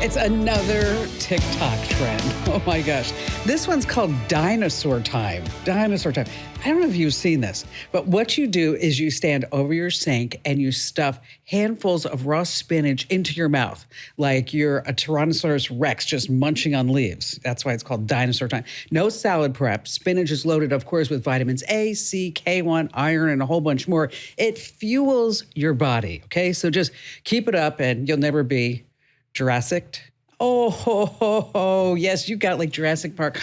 It's another TikTok trend. Oh my gosh. This one's called Dinosaur Time. Dinosaur Time. I don't know if you've seen this, but what you do is you stand over your sink and you stuff handfuls of raw spinach into your mouth, like you're a Tyrannosaurus Rex just munching on leaves. That's why it's called Dinosaur Time. No salad prep. Spinach is loaded, of course, with vitamins A, C, K1, iron, and a whole bunch more. It fuels your body, okay? So just keep it up and you'll never be Jurassic. Oh, yes, you got like Jurassic Park.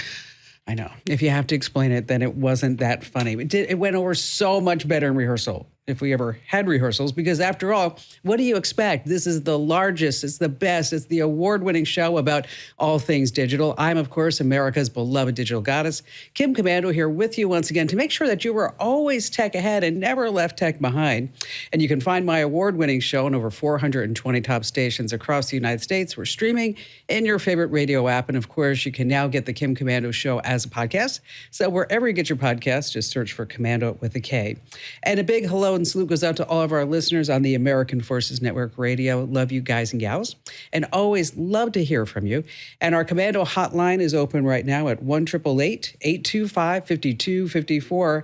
I know. If you have to explain it, then it wasn't that funny. It went over so much better in rehearsal, if we ever had rehearsals, because after all, what do you expect? This is the largest, it's the best, it's the award-winning show about all things digital. I'm, of course, America's beloved digital goddess, Kim Komando, here with you once again to make sure that you were always tech ahead and never left tech behind. And you can find my award-winning show on over 420 top stations across the United States. We're streaming in your favorite radio app. And of course, you can now get the Kim Komando show as a podcast. So wherever you get your podcasts, just search for Komando with a K. And a big hello and salute goes out to all of our listeners on the American Forces Network Radio. Love you guys and gals, and always love to hear from you. And our Komando hotline is open right now at 1-888-825-5254.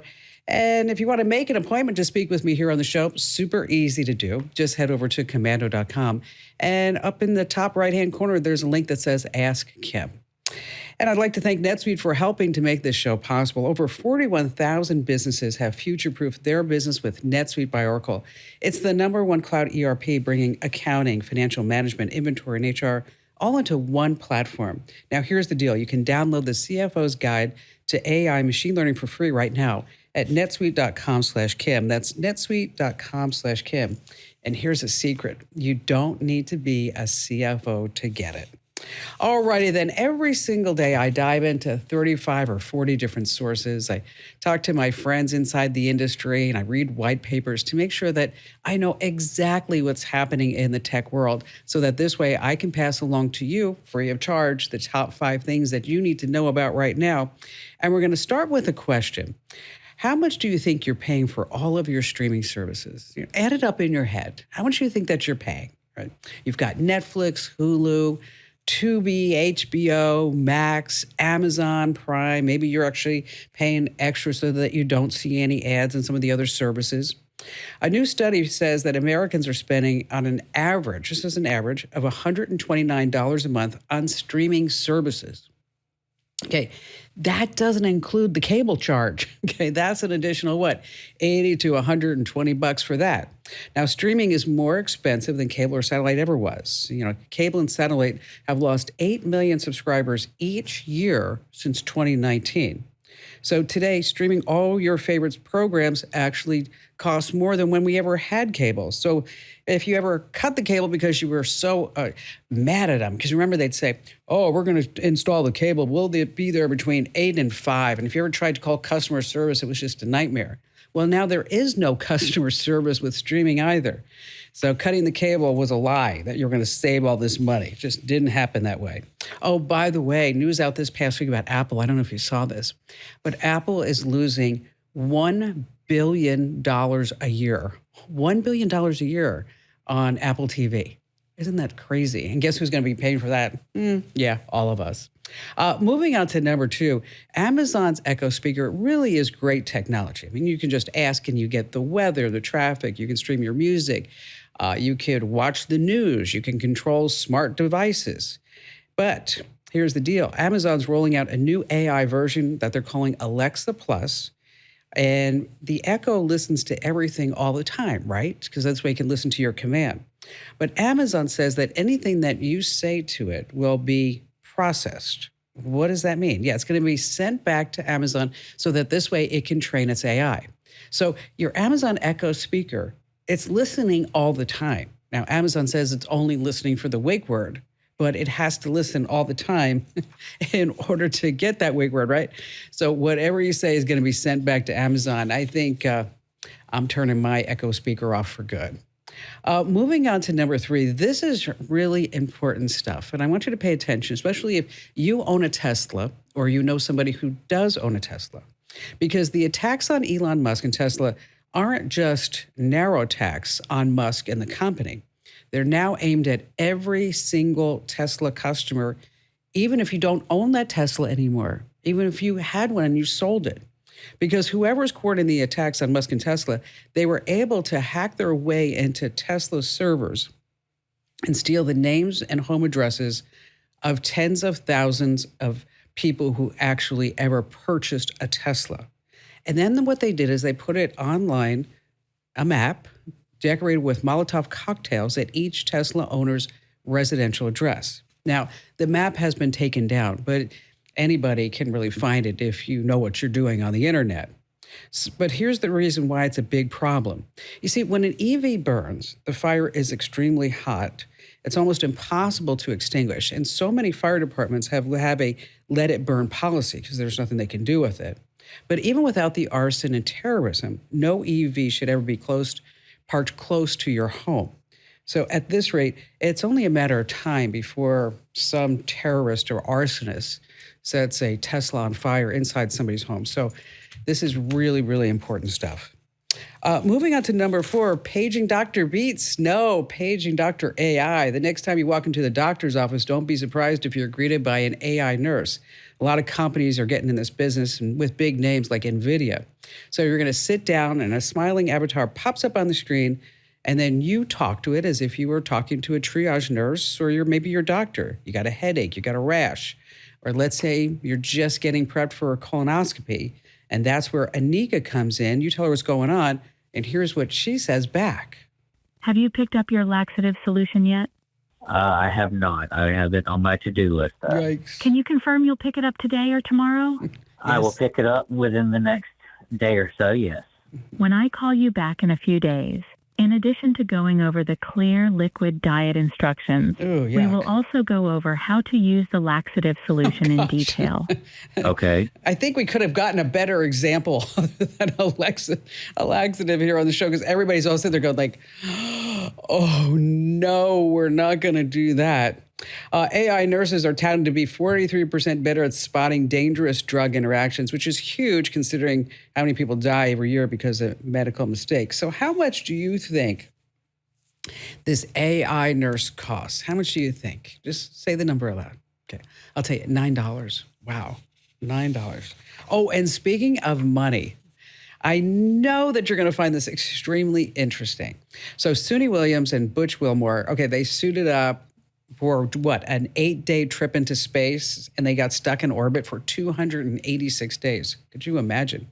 And if you want to make an appointment to speak with me here on the show, super easy to do. Just head over to komando.com. And up in the top right-hand corner, there's a link that says Ask Kim. And I'd like to thank NetSuite for helping to make this show possible. Over 41,000 businesses have future-proofed their business with NetSuite by Oracle. It's the #1 cloud ERP, bringing accounting, financial management, inventory, and HR all into one platform. Now, here's the deal. You can download the CFO's Guide to AI Machine Learning for free right now at netsuite.com/Kim. That's netsuite.com/Kim. And here's a secret. You don't need to be a CFO to get it. Alrighty then, every single day I dive into 35 or 40 different sources. I talk to my friends inside the industry and I read white papers to make sure that I know exactly what's happening in the tech world so that this way I can pass along to you, free of charge, the top 5 things that you need to know about right now. And we're going to start with a question. How much do you think you're paying for all of your streaming services? Add it up in your head. How much do you think that you're paying? Right? You've got Netflix, Hulu, Tubi, HBO, Max, Amazon Prime. Maybe you're actually paying extra so that you don't see any ads on some of the other services. A new study says that Americans are spending on an average, just as an average, of $129 a month on streaming services. Okay, that doesn't include the cable charge. Okay, that's an additional, what, 80 to 120 bucks for that. Now, streaming is more expensive than cable or satellite ever was. You know, cable and satellite have lost 8 million subscribers each year since 2019. So today, streaming all your favorite programs actually costs more than when we ever had cable. So if you ever cut the cable because you were so mad at them, because remember they'd say, oh, we're going to install the cable. Will it be there between 8 and 5? And if you ever tried to call customer service, it was just a nightmare. Well, now there is no customer service with streaming either. So cutting the cable was a lie that you were going to save all this money. It just didn't happen that way. Oh, by the way, news out this past week about Apple. I don't know if you saw this, but Apple is losing $1 billion a year. $1 billion a year on Apple TV. Isn't that crazy? And guess who's going to be paying for that? Yeah, all of us. Moving on to number 2, Amazon's Echo speaker really is great technology. I mean, you can just ask and you get the weather, the traffic, you can stream your music, you could watch the news, you can control smart devices. But here's the deal. Amazon's rolling out a new AI version that they're calling Alexa Plus. And the Echo listens to everything all the time, right? Because that's why you can listen to your command. But Amazon says that anything that you say to it will be processed. What does that mean? Yeah, it's going to be sent back to Amazon so that this way it can train its AI. So your Amazon Echo speaker, it's listening all the time. Now, Amazon says it's only listening for the wake word, but it has to listen all the time in order to get that wake word, right? So whatever you say is going to be sent back to Amazon. I think I'm turning my Echo speaker off for good. Moving on to number 3, this is really important stuff. And I want you to pay attention, especially if you own a Tesla or you know somebody who does own a Tesla. Because the attacks on Elon Musk and Tesla aren't just narrow attacks on Musk and the company. They're now aimed at every single Tesla customer, even if you don't own that Tesla anymore, even if you had one and you sold it. Because whoever's coordinating the attacks on Musk and Tesla, they were able to hack their way into Tesla servers and steal the names and home addresses of tens of thousands of people who actually ever purchased a Tesla. And then what they did is they put it online, a map decorated with Molotov cocktails at each Tesla owner's residential address. Now, the map has been taken down, but anybody can really find it if you know what you're doing on the internet. But here's the reason why it's a big problem. You see, when an EV burns, the fire is extremely hot. It's almost impossible to extinguish. And so many fire departments have a let it burn policy because there's nothing they can do with it. But even without the arson and terrorism, no EV should ever be parked close to your home. So at this rate, it's only a matter of time before some terrorist or arsonist sets a Tesla on fire inside somebody's home. So this is really, really important stuff. Moving on to number 4, paging Dr. Beats. No, paging Dr. AI. The next time you walk into the doctor's office, don't be surprised if you're greeted by an AI nurse. A lot of companies are getting in this business and with big names like NVIDIA. So you're going to sit down and a smiling avatar pops up on the screen, and then you talk to it as if you were talking to a triage nurse or maybe your doctor. You got a headache, you got a rash, or let's say you're just getting prepped for a colonoscopy, and that's where Anika comes in. You tell her what's going on, and here's what she says back. Have you picked up your laxative solution yet? I have not. I have it on my to-do list. Yikes. Can you confirm you'll pick it up today or tomorrow? I will pick it up within the next day or so, yes. When I call you back in a few days, in addition to going over the clear liquid diet instructions, Ooh, we will also go over how to use the laxative solution in detail. Okay. I think we could have gotten a better example than a laxative here on the show, because everybody's all sitting there going like, oh no, we're not going to do that. AI nurses are touted to be 43% better at spotting dangerous drug interactions, which is huge considering how many people die every year because of medical mistakes. So how much do you think this AI nurse costs? How much do you think? Just say the number aloud. Okay, I'll tell you, $9. Wow, $9. Oh, and speaking of money, I know that you're going to find this extremely interesting. So Suni Williams and Butch Wilmore, okay, they suited up for an 8-day trip into space, and they got stuck in orbit for 286 days. Could you imagine?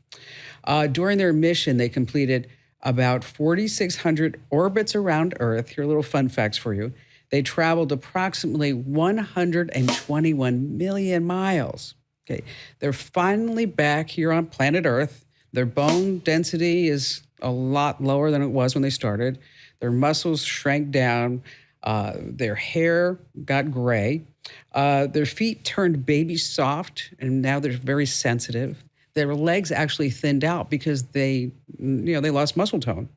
During their mission, they completed about 4,600 orbits around Earth. Here are little fun facts for you. They traveled approximately 121 million miles. Okay, they're finally back here on planet Earth. Their bone density is a lot lower than it was when they started. Their muscles shrank down. Their hair got gray. Their feet turned baby soft, and now they're very sensitive. Their legs actually thinned out because they lost muscle tone.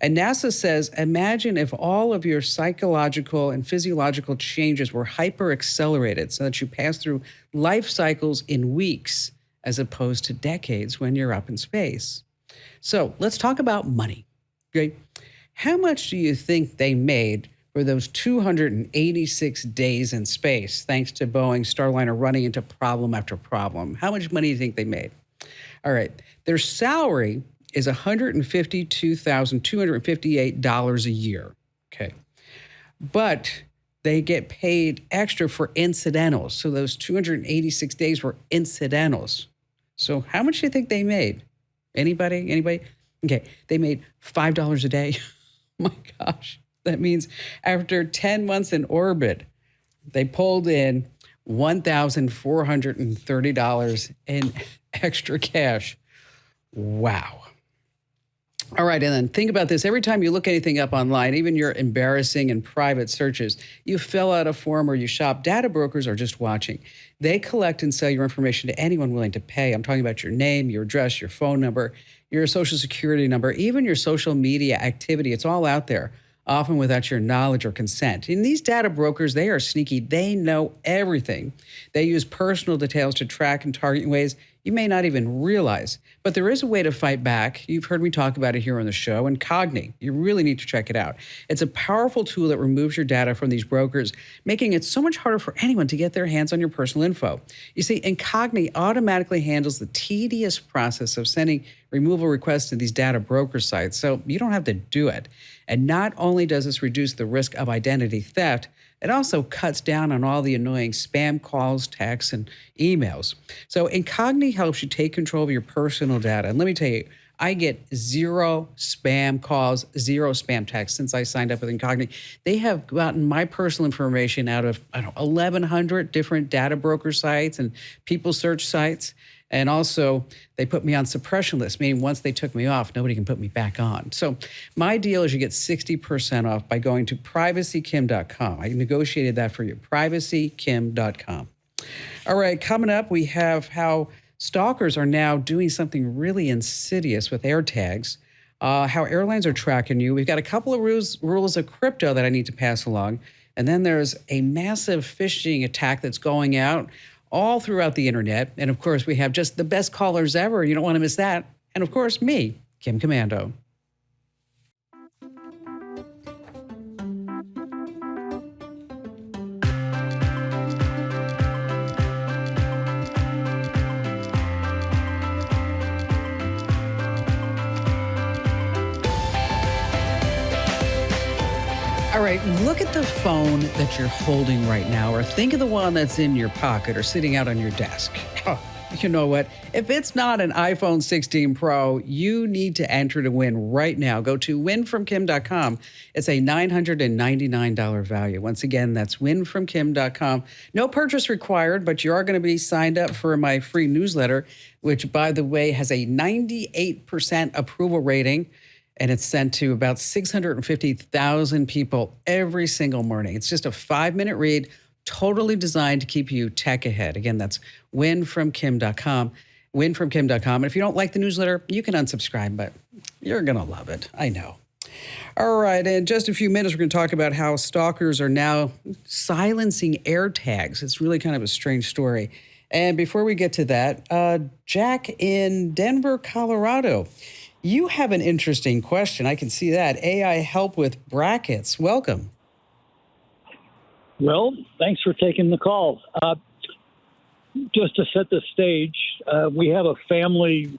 And NASA says, imagine if all of your psychological and physiological changes were hyper accelerated so that you pass through life cycles in weeks as opposed to decades when you're up in space. So let's talk about money. Okay? How much do you think they made for those 286 days in space, thanks to Boeing Starliner running into problem after problem? How much money do you think they made? All right. Their salary is $152,258 a year. Okay. But they get paid extra for incidentals. So those 286 days were incidentals. So how much do you think they made? Anybody? Okay. They made $5 a day. Oh my gosh. That means after 10 months in orbit, they pulled in $1,430 in extra cash. Wow. All right, and then think about this. Every time you look anything up online, even your embarrassing and private searches, you fill out a form or you shop. Data brokers are just watching. They collect and sell your information to anyone willing to pay. I'm talking about your name, your address, your phone number, your social security number, even your social media activity. It's all out there, often without your knowledge or consent. And these data brokers, they are sneaky. They know everything. They use personal details to track and target in ways you may not even realize. But there is a way to fight back. You've heard me talk about it here on the show, Incogni. You really need to check it out. It's a powerful tool that removes your data from these brokers, making it so much harder for anyone to get their hands on your personal info. You see, Incogni automatically handles the tedious process of sending removal requests to these data broker sites, so you don't have to do it. And not only does this reduce the risk of identity theft, it also cuts down on all the annoying spam calls, texts, and emails. So Incogni helps you take control of your personal data. And let me tell you, I get zero spam calls, zero spam texts since I signed up with Incogni. They have gotten my personal information out of, 1,100 different data broker sites and people search sites. And also, they put me on suppression lists, meaning once they took me off, nobody can put me back on. So my deal is you get 60% off by going to privacykim.com. I negotiated that for you, privacykim.com. All right, coming up, we have how stalkers are now doing something really insidious with AirTags, how airlines are tracking you. We've got a couple of rules of crypto that I need to pass along. And then there's a massive phishing attack that's going out all throughout the internet. And of course, we have just the best callers ever. You don't want to miss that. And of course, me, Kim Komando. All right, look at the phone that you're holding right now, or think of the one that's in your pocket or sitting out on your desk. Oh, you know what? If it's not an iPhone 16 Pro, you need to enter to win right now. Go to winfromkim.com. It's a $999 value. Once again, that's winfromkim.com. No purchase required, but you are going to be signed up for my free newsletter, which, by the way, has a 98% approval rating. And it's sent to about 650,000 people every single morning. It's just a 5-minute read, totally designed to keep you tech ahead. Again, that's winfromkim.com, winfromkim.com. And if you don't like the newsletter, you can unsubscribe, but you're going to love it. I know. All right, in just a few minutes, we're going to talk about how stalkers are now silencing AirTags. It's really kind of a strange story. And before we get to that, Jack in Denver, Colorado. You have an interesting question. I can see that. AI help with brackets. Welcome. Well, thanks for taking the call. Just to set the stage, we have a family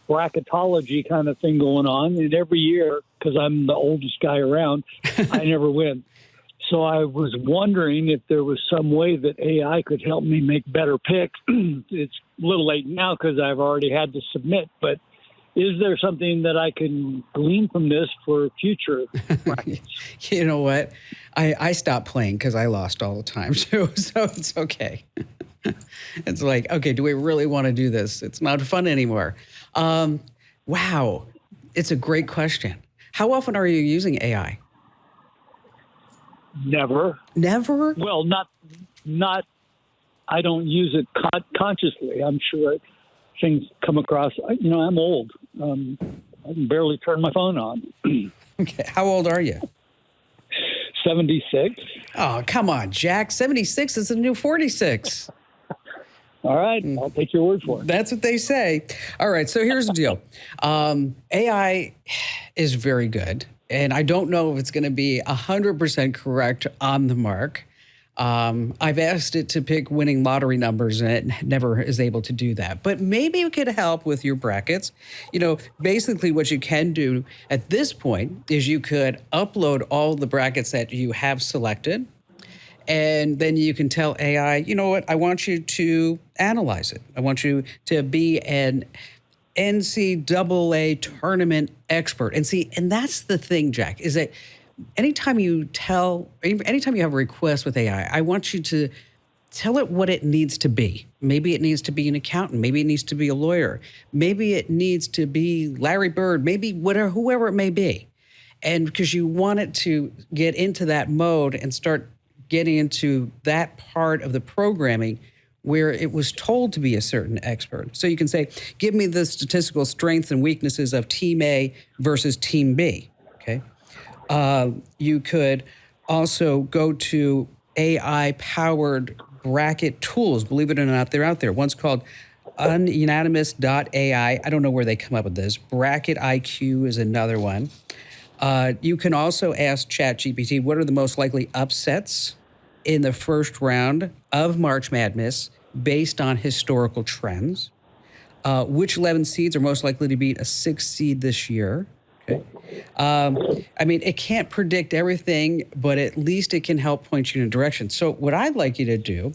bracketology kind of thing going on. And every year, because I'm the oldest guy around, I never win. So I was wondering if there was some way that AI could help me make better picks. It's a little late now because I've already had to submit, but is there something that I can glean from this for future brackets? You know what? I stopped playing because I lost all the time too, so it's okay. It's like, okay, do we really want to do this? It's not fun anymore. Wow, it's a great question. How often are you using AI? Never. Never? Well, not. I don't use it consciously. I'm sure things come across. I'm old. I can barely turn my phone on. Okay. How old are you? 76. Oh, come on, Jack. 76 is the new 46. All right. I'll take your word for it. That's what they say. All right. So here's the deal. AI is very good. And I don't know if it's going to be 100% correct on the mark. I've asked it to pick winning lottery numbers, and it never is able to do that. But maybe it could help with your brackets. Basically what you can do at this point is you could upload all the brackets that you have selected, and then you can tell AI, you know what, I want you to analyze it. I want you to be an NCAA tournament expert. And that's the thing, Jack, is that anytime you have a request with AI, I want you to tell it what it needs to be. Maybe it needs to be an accountant. Maybe it needs to be a lawyer. Maybe it needs to be Larry Bird. Maybe whoever it may be. And because you want it to get into that mode and start getting into that part of the programming where it was told to be a certain expert. So you can say, give me the statistical strengths and weaknesses of team A versus team B, okay? You could also go to AI-powered bracket tools. Believe it or not, they're out there. One's called ununanimous.ai. I don't know where they come up with this. Bracket IQ is another one. You can also ask ChatGPT, what are the most likely upsets in the first round of March Madness based on historical trends? Which 11 seeds are most likely to beat a 6 seed this year? Okay. I mean, it can't predict everything, but at least it can help point you in a direction. So what I'd like you to do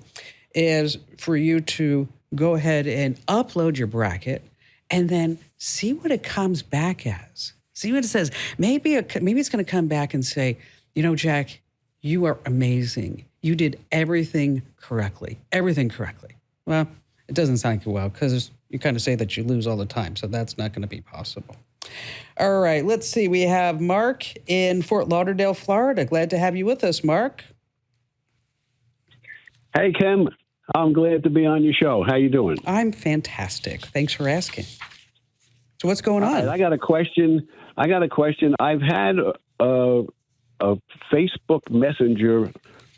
is for you to go ahead and upload your bracket and then see what it comes back as. See what it says. Maybe it's going to come back and say, you know, Jack, you are amazing. You did everything correctly. Everything correctly. Well, it doesn't sound like well because you kind of say that you lose all the time, so that's not going to be possible. All right, let's see. We have Mark in Fort Lauderdale, Florida. Glad to have you with us, Mark. Hey, Kim. I'm glad to be on your show. How you doing? I'm fantastic. Thanks for asking. So what's going on? Right, I got a question. I've had a Facebook Messenger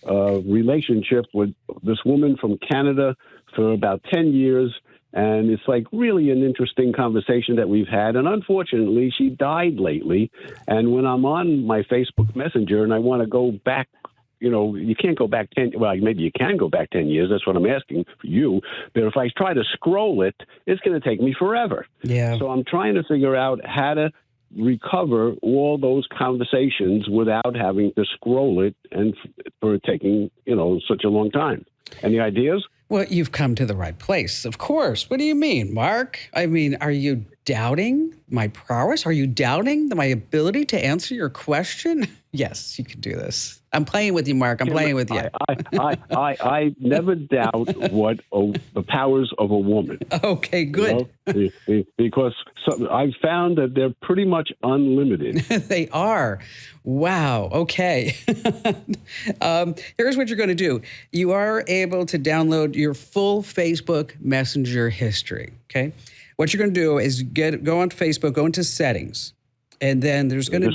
relationship with this woman from Canada for about 10 years. And it's like really an interesting conversation that we've had. And unfortunately, she died lately. And when I'm on my Facebook Messenger and I want to go back, you know, you can't go back 10. Well, maybe you can go back 10 years. That's what I'm asking for you. But if I try to scroll it, it's going to take me forever. Yeah. So I'm trying to figure out how to recover all those conversations without having to scroll it and for taking, you know, such a long time. Any ideas? Well, you've come to the right place, of course. What do you mean, Mark? I mean, are you doubting my prowess? Are you doubting my ability to answer your question? Yes, you can do this. I'm playing with you, Mark. I'm playing with you. I never doubt what the powers of a woman. Okay, good. You know, because I've found that they're pretty much unlimited. They are. Wow. Okay. Here's what you're going to do. You are able to download your full Facebook Messenger history. Okay. What you're going to do is go on Facebook, go into settings. And then there's going to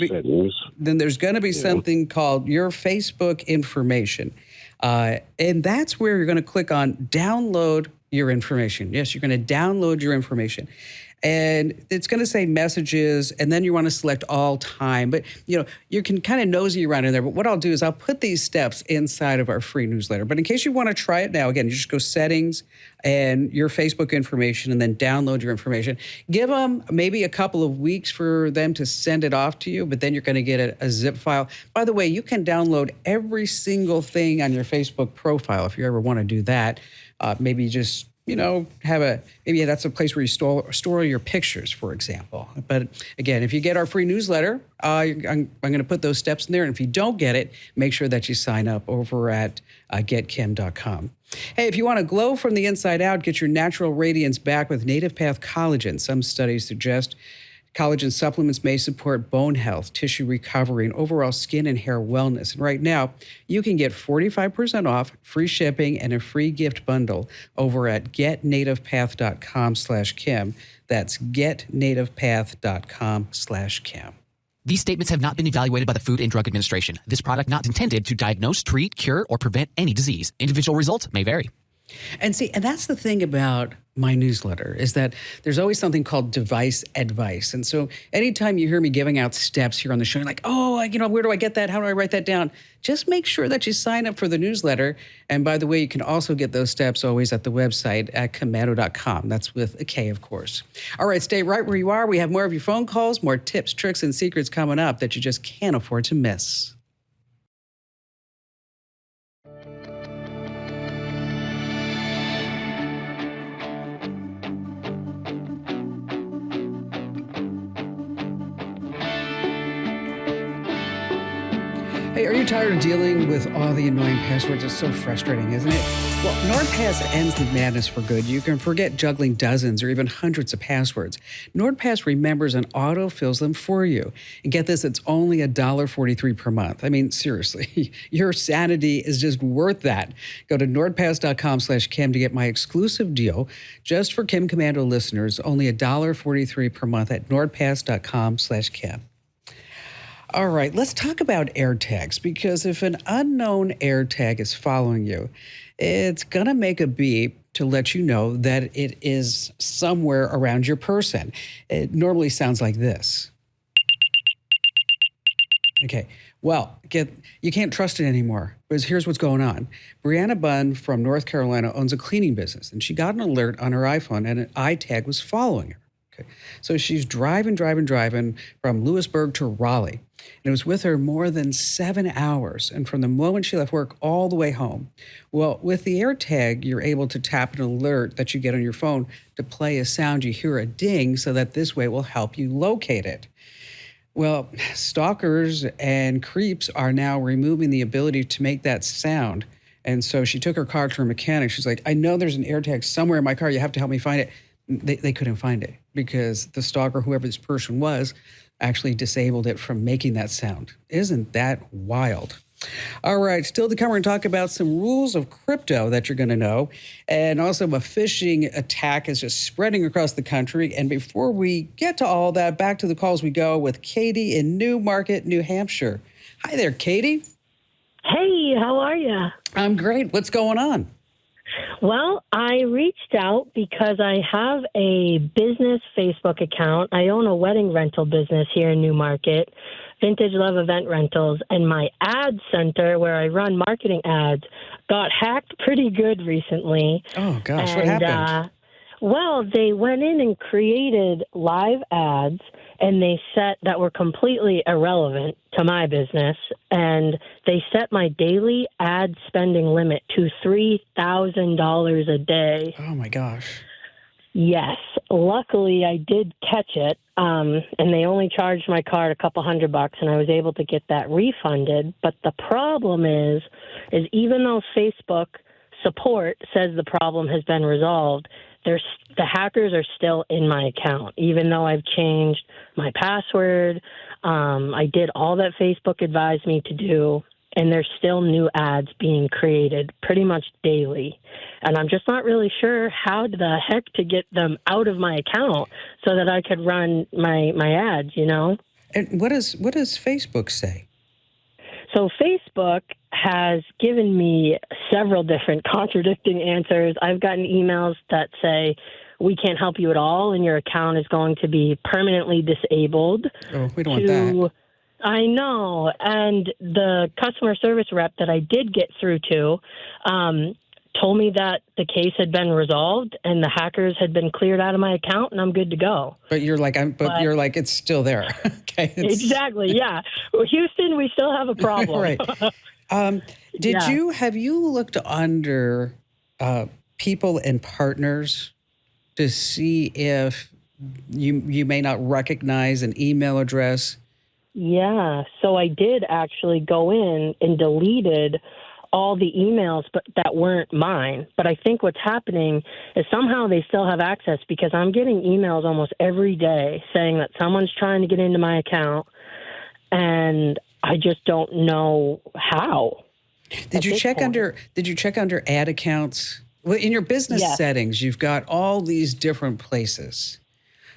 be something called your Facebook information. And that's where you're going to click on download your information. Yes, you're going to download your information. And it's going to say messages, and then you want to select all time. But, you know, you can kind of nosy around in there. But what I'll do is I'll put these steps inside of our free newsletter. But in case you want to try it now, again, you just go settings and your Facebook information and then download your information. Give them maybe a couple of weeks for them to send it off to you, but then you're going to get a zip file. By the way, you can download every single thing on your Facebook profile if you ever want to do that. Maybe just, you know, maybe that's a place where you store your pictures, for example. But again, if you get our free newsletter, I'm going to put those steps in there. And if you don't get it, make sure that you sign up over at getkim.com. Hey, if you want to glow from the inside out, get your natural radiance back with Native Path Collagen. Some studies suggest collagen supplements may support bone health, tissue recovery, and overall skin and hair wellness. And right now, you can get 45% off, free shipping, and a free gift bundle over at getnativepath.com/Kim. That's getnativepath.com/Kim. These statements have not been evaluated by the Food and Drug Administration. This product not intended to diagnose, treat, cure, or prevent any disease. Individual results may vary. And see, and that's the thing about my newsletter is that there's always something called device advice. And so anytime you hear me giving out steps here on the show, you're like, oh, you know, where do I get that? How do I write that down? Just make sure that you sign up for the newsletter. And by the way, you can also get those steps always at the website at Komando.com. That's with a K, of course. All right, stay right where you are. We have more of your phone calls, more tips, tricks, and secrets coming up that you just can't afford to miss. Hey, are you tired of dealing with all the annoying passwords? It's so frustrating, isn't it? Well, NordPass ends the madness for good. You can forget juggling dozens or even hundreds of passwords. NordPass remembers and auto-fills them for you. And get this, it's only $1.43 per month. I mean, seriously, your sanity is just worth that. Go to nordpass.com/Kim to get my exclusive deal just for Kim Komando listeners, only $1.43 per month at nordpass.com/Kim. All right, let's talk about AirTags, because if an unknown AirTag is following you, it's going to make a beep to let you know that it is somewhere around your person. It normally sounds like this. Okay, well, you can't trust it anymore because here's what's going on. Brianna Bunn from North Carolina owns a cleaning business, and she got an alert on her iPhone, and an iTag was following her. Okay, so she's driving from Lewisburg to Raleigh, and it was with her more than 7 hours, and from the moment she left work all the way home. Well, with the AirTag, you're able to tap an alert that you get on your phone to play a sound. You hear a ding, so that this way will help you locate it. Well, stalkers and creeps are now removing the ability to make that sound. And so she took her car to her mechanic. She's like, I know there's an AirTag somewhere in my car. You have to help me find it. They couldn't find it because the stalker, whoever this person was, actually disabled it from making that sound. Isn't that wild? All right, still to come, we're going to talk about some rules of crypto that you're going to know. And also a phishing attack is just spreading across the country. And before we get to all that, back to the calls we go with Katie in Newmarket, New Hampshire. Hi there, Katie. Hey, how are you? I'm great. What's going on? Well, I reached out because I have a business Facebook account. I own a wedding rental business here in Newmarket, Vintage Love Event Rentals, and my ad center where I run marketing ads got hacked pretty good recently. Oh, gosh, what happened? Well, they went in and created live ads, and they set that were completely irrelevant to my business, and they set my daily ad spending limit to $3,000 a day. Oh, my gosh. Yes. Luckily, I did catch it, and they only charged my card a couple $100, and I was able to get that refunded. But the problem is even though Facebook support says the problem has been resolved, the hackers are still in my account, even though I've changed my password. I did all that Facebook advised me to do, and there's still new ads being created pretty much daily. And I'm just not really sure how the heck to get them out of my account so that I could run my ads, you know? And what does Facebook say? So Facebook has given me several different contradicting answers. I've gotten emails that say, we can't help you at all, and your account is going to be permanently disabled. Oh, we don't want that. I know. And the customer service rep that I did get through to told me that the case had been resolved and the hackers had been cleared out of my account, and I'm good to go. But you're like, you're like, it's still there. Okay. Exactly. Yeah. Well, Houston, we still have a problem. Right. Have you looked under people and partners to see if you may not recognize an email address? Yeah. So I did actually go in and deleted all the emails, but that weren't mine. But I think what's happening is somehow they still have access, because I'm getting emails almost every day saying that someone's trying to get into my account, and I just don't know how. Did you check under ad accounts? Well, in your business settings, you've got all these different places.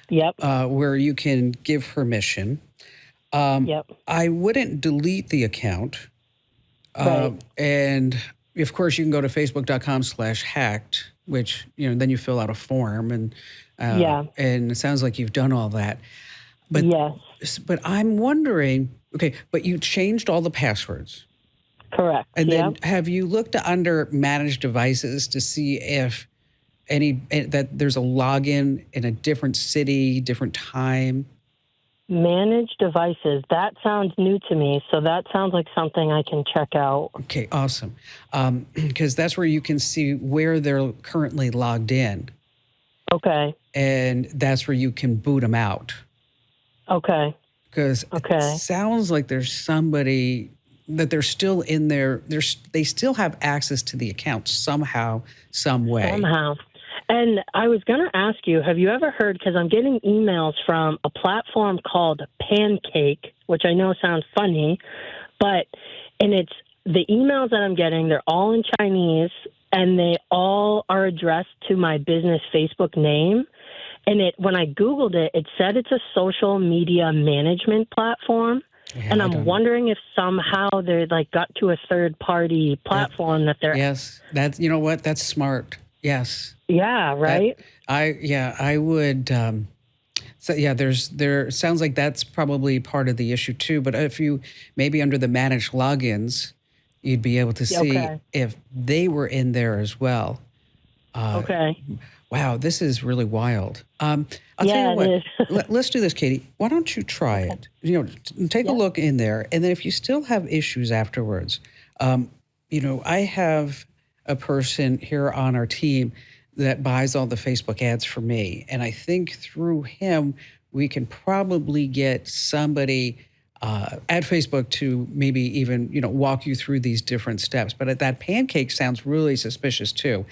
Yep. Where you can give permission. Yep. I wouldn't delete the account. Right. And of course, you can go to facebook.com/hacked, which, then you fill out a form, and and it sounds like you've done all that. But yes. But I'm wondering, okay, but you changed all the passwords. Correct. And then have you looked under managed devices to see if that there's a login in a different city, different time? Managed devices. That sounds new to me, so that sounds like something I can check out. Okay, awesome. Because that's where you can see where they're currently logged in. Okay. And that's where you can boot them out. Okay. Because it sounds like there's somebody that they're still in there. They still have access to the account somehow, some way. Somehow. And I was going to ask you, have you ever heard, because I'm getting emails from a platform called Pancake, which I know sounds funny, and it's the emails that I'm getting, they're all in Chinese, and they all are addressed to my business Facebook name. And when I Googled it, it said it's a social media management platform. Yeah, and I'm wondering if somehow they got to a third-party platform that they're... Yes, you know what? That's smart. Yes. Yeah, right? I would. So yeah, there sounds like that's probably part of the issue too. But if you maybe under the managed logins, you'd be able to see Okay. if they were in there as well. Okay. Wow, this is really wild. I'll tell Yeah, you what. it is. Let's do this, Katie. Why don't you try it? Take a look in there, and then if you still have issues afterwards, I have a person here on our team that buys all the Facebook ads for me, and I think through him we can probably get somebody at Facebook to maybe even walk you through these different steps. But that pancake sounds really suspicious too.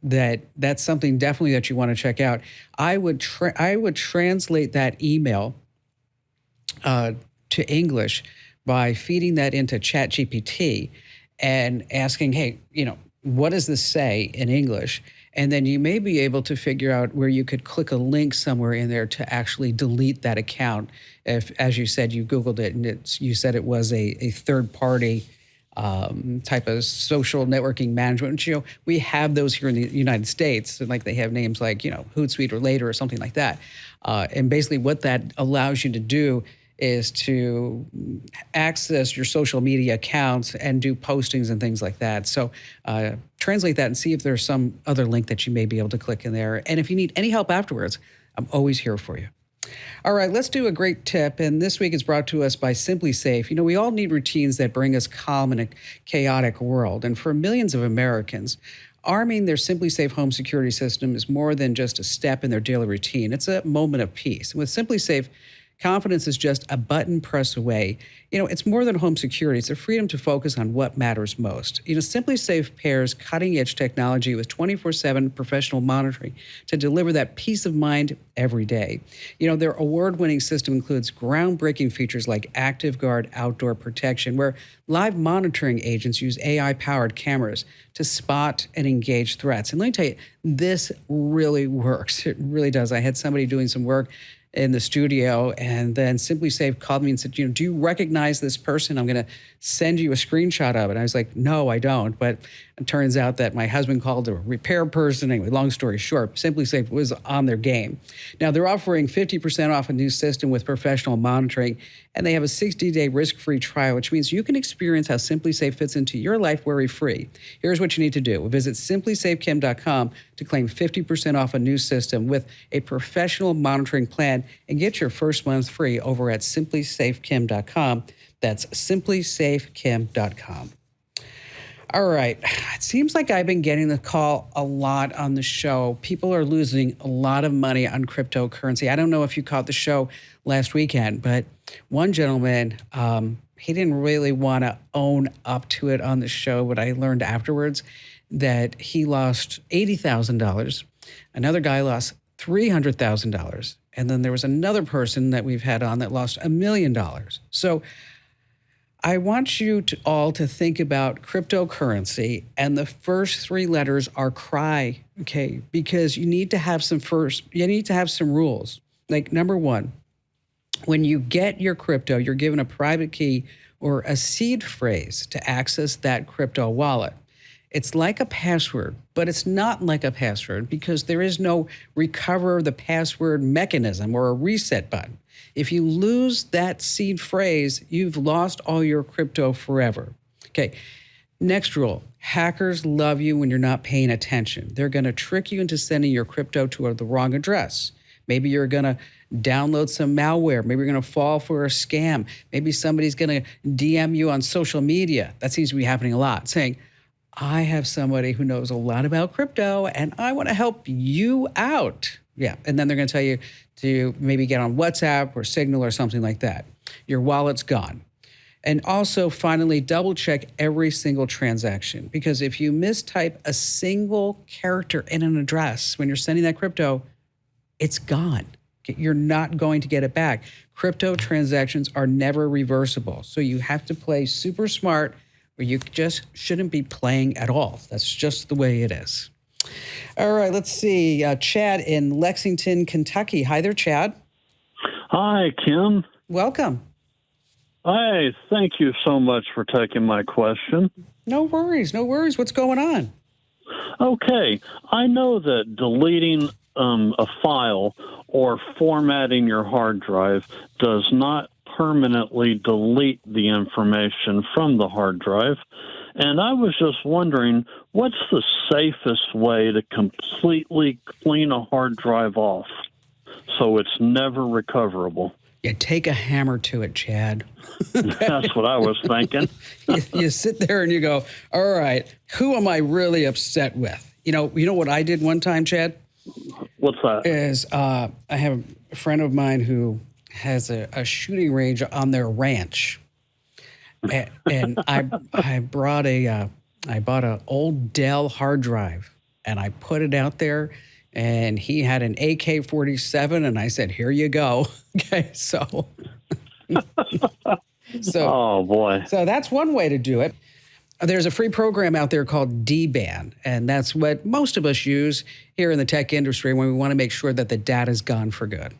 That's something definitely that you want to check out. I would translate that email to English by feeding that into ChatGPT and asking, hey, what does this say in English? And then you may be able to figure out where you could click a link somewhere in there to actually delete that account. If, as you said, you Googled it and you said it was a third party type of social networking management. Which, we have those here in the United States, and like they have names like Hootsuite or Later or something like that. And basically, what that allows you to do is to access your social media accounts and do postings and things like that. So translate that and see if there's some other link that you may be able to click in there. And if you need any help afterwards, I'm always here for you. All right, let's do a great tip. And this week is brought to us by Simply Safe. We all need routines that bring us calm in a chaotic world. And for millions of Americans, arming their Simply Safe home security system is more than just a step in their daily routine. It's a moment of peace. With Simply Safe, confidence is just a button press away. It's more than home security. It's a freedom to focus on what matters most. Simply Safe pairs cutting-edge technology with 24/7 professional monitoring to deliver that peace of mind every day. Their award-winning system includes groundbreaking features like Active Guard outdoor protection, where live monitoring agents use AI-powered cameras to spot and engage threats. And let me tell you, this really works. It really does. I had somebody doing some work in the studio, and then Simply Safe called me and said, do you recognize this person? I'm going to send you a screenshot of it. I was like, no, I don't. But it turns out that my husband called a repair person. Anyway, long story short, Simply Safe was on their game. Now, they're offering 50% off a new system with professional monitoring, and they have a 60-day risk-free trial, which means you can experience how Simply Safe fits into your life worry-free. Here's what you need to do. Visit simplysafekim.com to claim 50% off a new system with a professional monitoring plan and get your first month free over at simplysafekim.com. That's simplysafekim.com. All right. It seems like I've been getting the call a lot on the show. People are losing a lot of money on cryptocurrency. I don't know if you caught the show last weekend, but one gentleman, he didn't really want to own up to it on the show, but I learned afterwards that he lost $80,000. Another guy lost $300,000. And then there was another person that we've had on that lost $1 million. So I want you all to think about cryptocurrency, and the first three letters are CRY, okay? Because you need to have some rules. Like, number one, when you get your crypto, you're given a private key or a seed phrase to access that crypto wallet. It's like a password, but it's not like a password because there is no recover the password mechanism or a reset button. If you lose that seed phrase, you've lost all your crypto forever. Okay, next rule. Hackers love you when you're not paying attention. They're going to trick you into sending your crypto to the wrong address. Maybe you're going to download some malware. Maybe you're going to fall for a scam. Maybe somebody's going to DM you on social media. That seems to be happening a lot, saying, I have somebody who knows a lot about crypto and I want to help you out. Yeah, and then they're going to tell you to maybe get on WhatsApp or Signal or something like that. Your wallet's gone. And also, finally, double check every single transaction, because if you mistype a single character in an address when you're sending that crypto, it's gone. You're not going to get it back. Crypto transactions are never reversible. So you have to play super smart, where you just shouldn't be playing at all. That's just the way it is. All right, let's see. Chad in Lexington, Kentucky. Hi there, Chad. Hi, Kim. Welcome. Hi, thank you so much for taking my question. No worries, no worries. What's going on? Okay, I know that deleting a file or formatting your hard drive does not permanently delete the information from the hard drive. And I was just wondering, what's the safest way to completely clean a hard drive off so it's never recoverable? Yeah, take a hammer to it, Chad. That's what I was thinking. You sit there and you go, all right, who am I really upset with? You know what I did one time, Chad? What's that? Is I have a friend of mine who has a shooting range on their ranch. And I bought an old Dell hard drive and I put it out there, and he had an AK-47 and I said, here you go. Okay, so Oh boy. so that's one way to do it. There's a free program out there called DBAN, and that's what most of us use here in the tech industry when we want to make sure that the data's gone for good.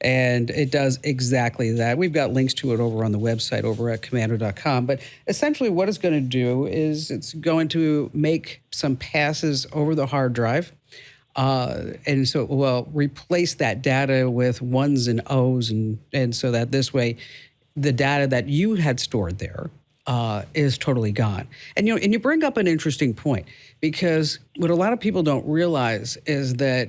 And it does exactly that. We've got links to it over on the website over at Komando.com. But essentially what it's going to do is it's going to make some passes over the hard drive. And so it will replace that data with ones and O's. And so that this way, the data that you had stored there is totally gone. And you bring up an interesting point, because what a lot of people don't realize is that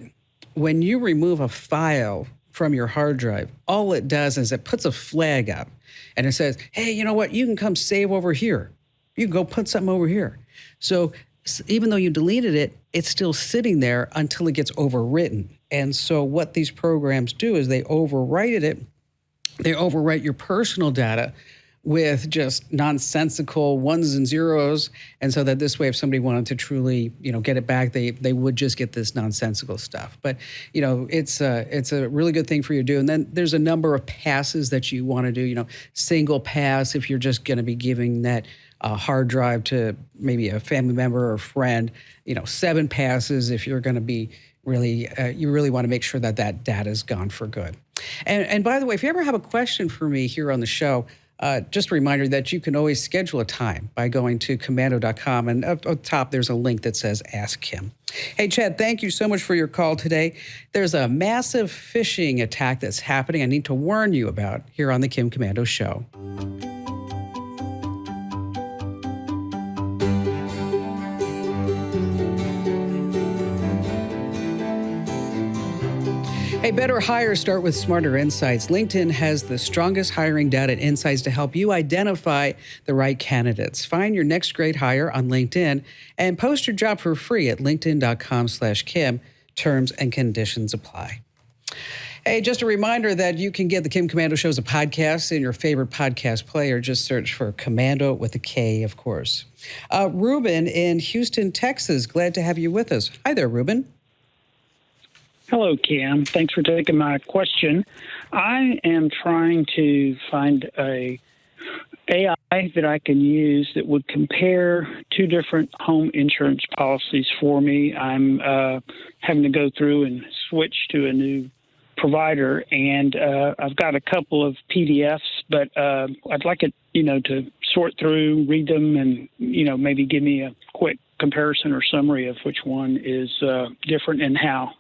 when you remove a file from your hard drive, all it does is it puts a flag up and it says, hey, you know what? You can come save over here. You can go put something over here. So even though you deleted it, it's still sitting there until it gets overwritten. And so what these programs do is they overwrite it. They overwrite your personal data with just nonsensical ones and zeros. And so that this way, if somebody wanted to truly, get it back, they would just get this nonsensical stuff. But, it's a really good thing for you to do. And then there's a number of passes that you want to do, single pass if you're just going to be giving that hard drive to maybe a family member or friend, 7 passes if you're going to be really, you really want to make sure that that data is gone for good. And by the way, if you ever have a question for me here on the show, just a reminder that you can always schedule a time by going to Komando.com, and up top there's a link that says Ask Kim. Hey, Chad, thank you so much for your call today. There's a massive phishing attack that's happening I need to warn you about here on the Kim Komando Show. Hey, better hires start with smarter insights. LinkedIn has the strongest hiring data and insights to help you identify the right candidates. Find your next great hire on LinkedIn and post your job for free at linkedin.com/Kim. Terms and conditions apply. Hey, just a reminder that you can get the Kim Komando Show as a podcast in your favorite podcast player. Just search for Komando with a K, of course. Ruben in Houston, Texas, glad to have you with us. Hi there, Ruben. Hello, Kim. Thanks for taking my question. I am trying to find a AI that I can use that would compare 2 different home insurance policies for me. I'm having to go through and switch to a new provider, and I've got a couple of PDFs, but I'd like it, to sort through, read them, and, maybe give me a quick comparison or summary of which one is different and how.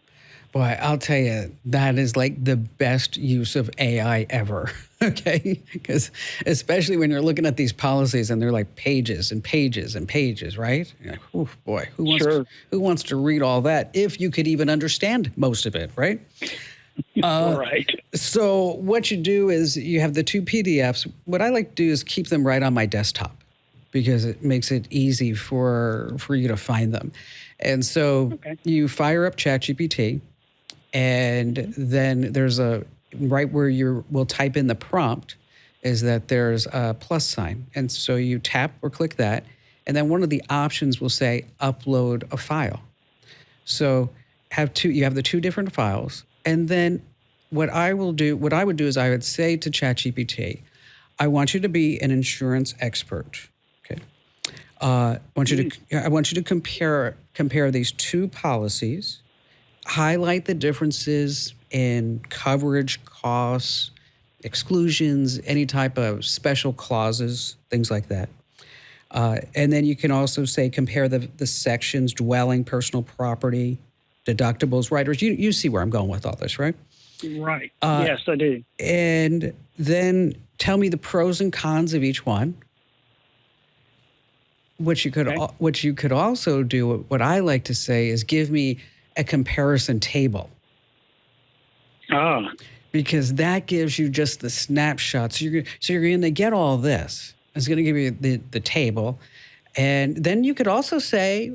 Boy, I'll tell you, that is like the best use of AI ever, okay? Because especially when you're looking at these policies and they're like pages and pages and pages, right? You're like, oh, boy, who wants to read all that if you could even understand most of it, right? Right. So what you do is you have the 2 PDFs. What I like to do is keep them right on my desktop because it makes it easy for you to find them. And so you fire up ChatGPT, and then there's right where we'll type in the prompt is that there's a plus sign. And so you tap or click that, and then one of the options will say upload a file. So you have the 2 different files. And then what I would do is I would say to ChatGPT, I want you to be an insurance expert. Okay. I want you to compare these 2 policies, highlight the differences in coverage, costs, exclusions, any type of special clauses, things like that. And then you can also say compare the sections, dwelling, personal property, deductibles, riders. You see where I'm going with all this, right? Right. Yes, I do. And then tell me the pros and cons of each one. What you could also do, what I like to say, is give me a comparison table. Because that gives you just the snapshot. So you're going to get all this. It's going to give you the table. And then you could also say,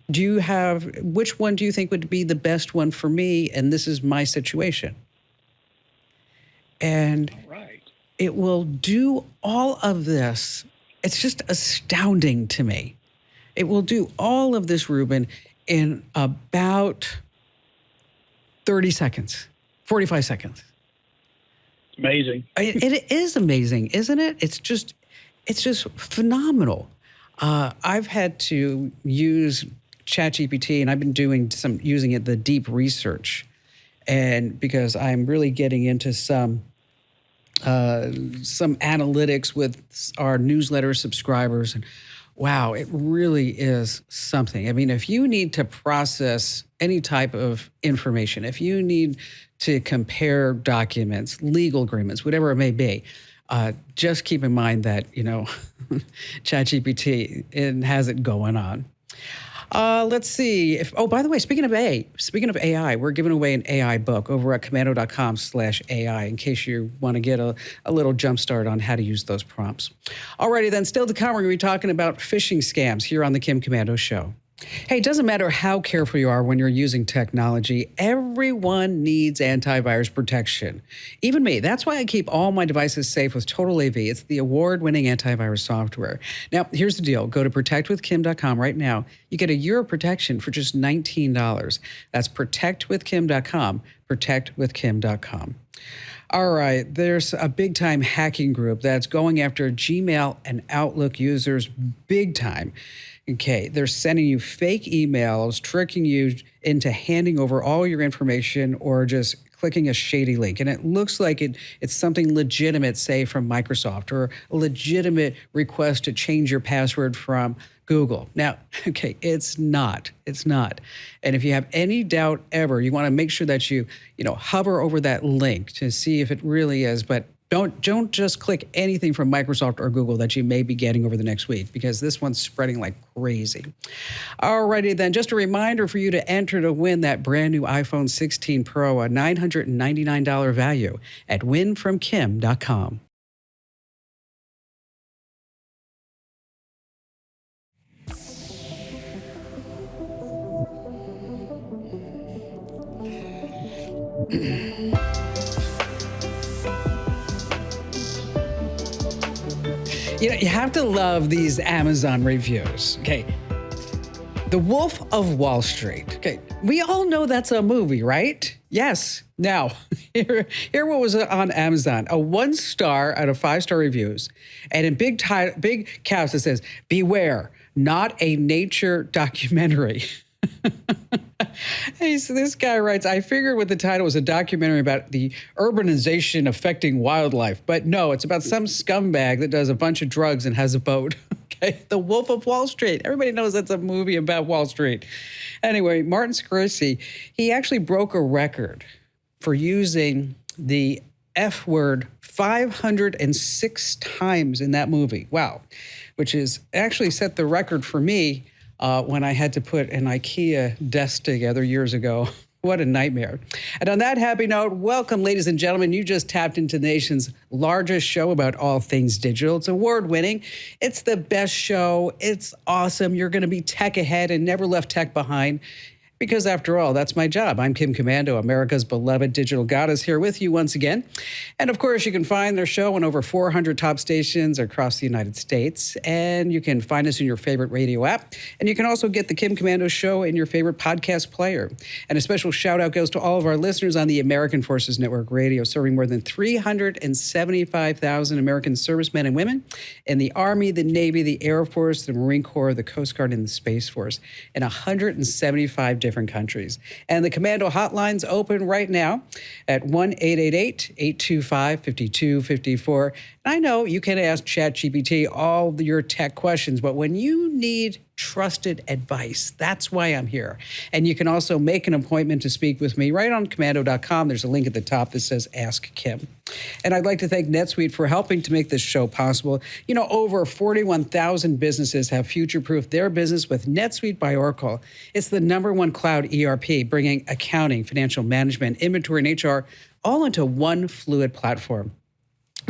which one do you think would be the best one for me? And this is my situation. And it will do all of this. It's just astounding to me. It will do all of this, Ruben, in about 30 seconds, 45 seconds. Amazing. It is amazing, isn't it? It's just phenomenal. I've had to use ChatGPT, and I've been doing using it, the deep research, and because I'm really getting into some analytics with our newsletter subscribers, and wow, it really is something. I mean, if you need to process any type of information, if you need to compare documents, legal agreements, whatever it may be, just keep in mind that, ChatGPT has it going on. Let's see. By the way, speaking of AI, we're giving away an AI book over at Komando.com/AI in case you want to get a little jump start on how to use those prompts. Alrighty then, still to come, we're going to be talking about phishing scams here on the Kim Komando Show. Hey, it doesn't matter how careful you are when you're using technology. Everyone needs antivirus protection. Even me. That's why I keep all my devices safe with Total AV. It's the award-winning antivirus software. Now, here's the deal. Go to protectwithkim.com right now. You get a year of protection for just $19. That's protectwithkim.com, protectwithkim.com. All right, there's a big-time hacking group that's going after Gmail and Outlook users big time. Okay, they're sending you fake emails, tricking you into handing over all your information or just clicking a shady link. And it looks like it's something legitimate, say, from Microsoft, or a legitimate request to change your password from Google. Now, okay, it's not. And if you have any doubt ever, you want to make sure that you hover over that link to see if it really is. But don't just click anything from Microsoft or Google that you may be getting over the next week, because this one's spreading like crazy. Alrighty then, just a reminder for you to enter to win that brand new iPhone 16 Pro, a $999 value at winfromkim.com. You have to love these Amazon reviews. Okay. The Wolf of Wall Street. Okay. We all know that's a movie, right? Yes. Now, here what was on Amazon. A 1-star out of 5-star reviews. And in big caps it says, "Beware, not a nature documentary." Hey, so this guy writes, "I figured with the title was a documentary about the urbanization affecting wildlife, but no, it's about some scumbag that does a bunch of drugs and has a boat." Okay, The Wolf of Wall Street. Everybody knows that's a movie about Wall Street. Anyway, Martin Scorsese, he actually broke a record for using the F word 506 times in that movie. Wow, which is actually set the record for me. When I had to put an IKEA desk together years ago. What a nightmare. And on that happy note, welcome, ladies and gentlemen. You just tapped into the nation's largest show about all things digital. It's award-winning. It's the best show. It's awesome. You're going to be tech ahead and never left tech behind. Because after all, that's my job. I'm Kim Komando, America's beloved digital goddess, here with you once again. And of course, you can find their show on over 400 top stations across the United States. And you can find us in your favorite radio app. And you can also get the Kim Komando Show in your favorite podcast player. And a special shout out goes to all of our listeners on the American Forces Network Radio, serving more than 375,000 American servicemen and women in the Army, the Navy, the Air Force, the Marine Corps, the Coast Guard, and the Space Force in 175 different different countries. And the Komando hotline's open right now at 1-888-825-5254. And I know you can ask ChatGPT all your tech questions, but when you need trusted advice, that's why I'm here. And you can also make an appointment to speak with me right on Komando.com. There's a link at the top that says Ask Kim. And I'd like to thank NetSuite for helping to make this show possible. You know, over 41,000 businesses have future-proofed their business with NetSuite by Oracle. It's the #1 cloud ERP, bringing accounting, financial management, inventory, and HR all into one fluid platform.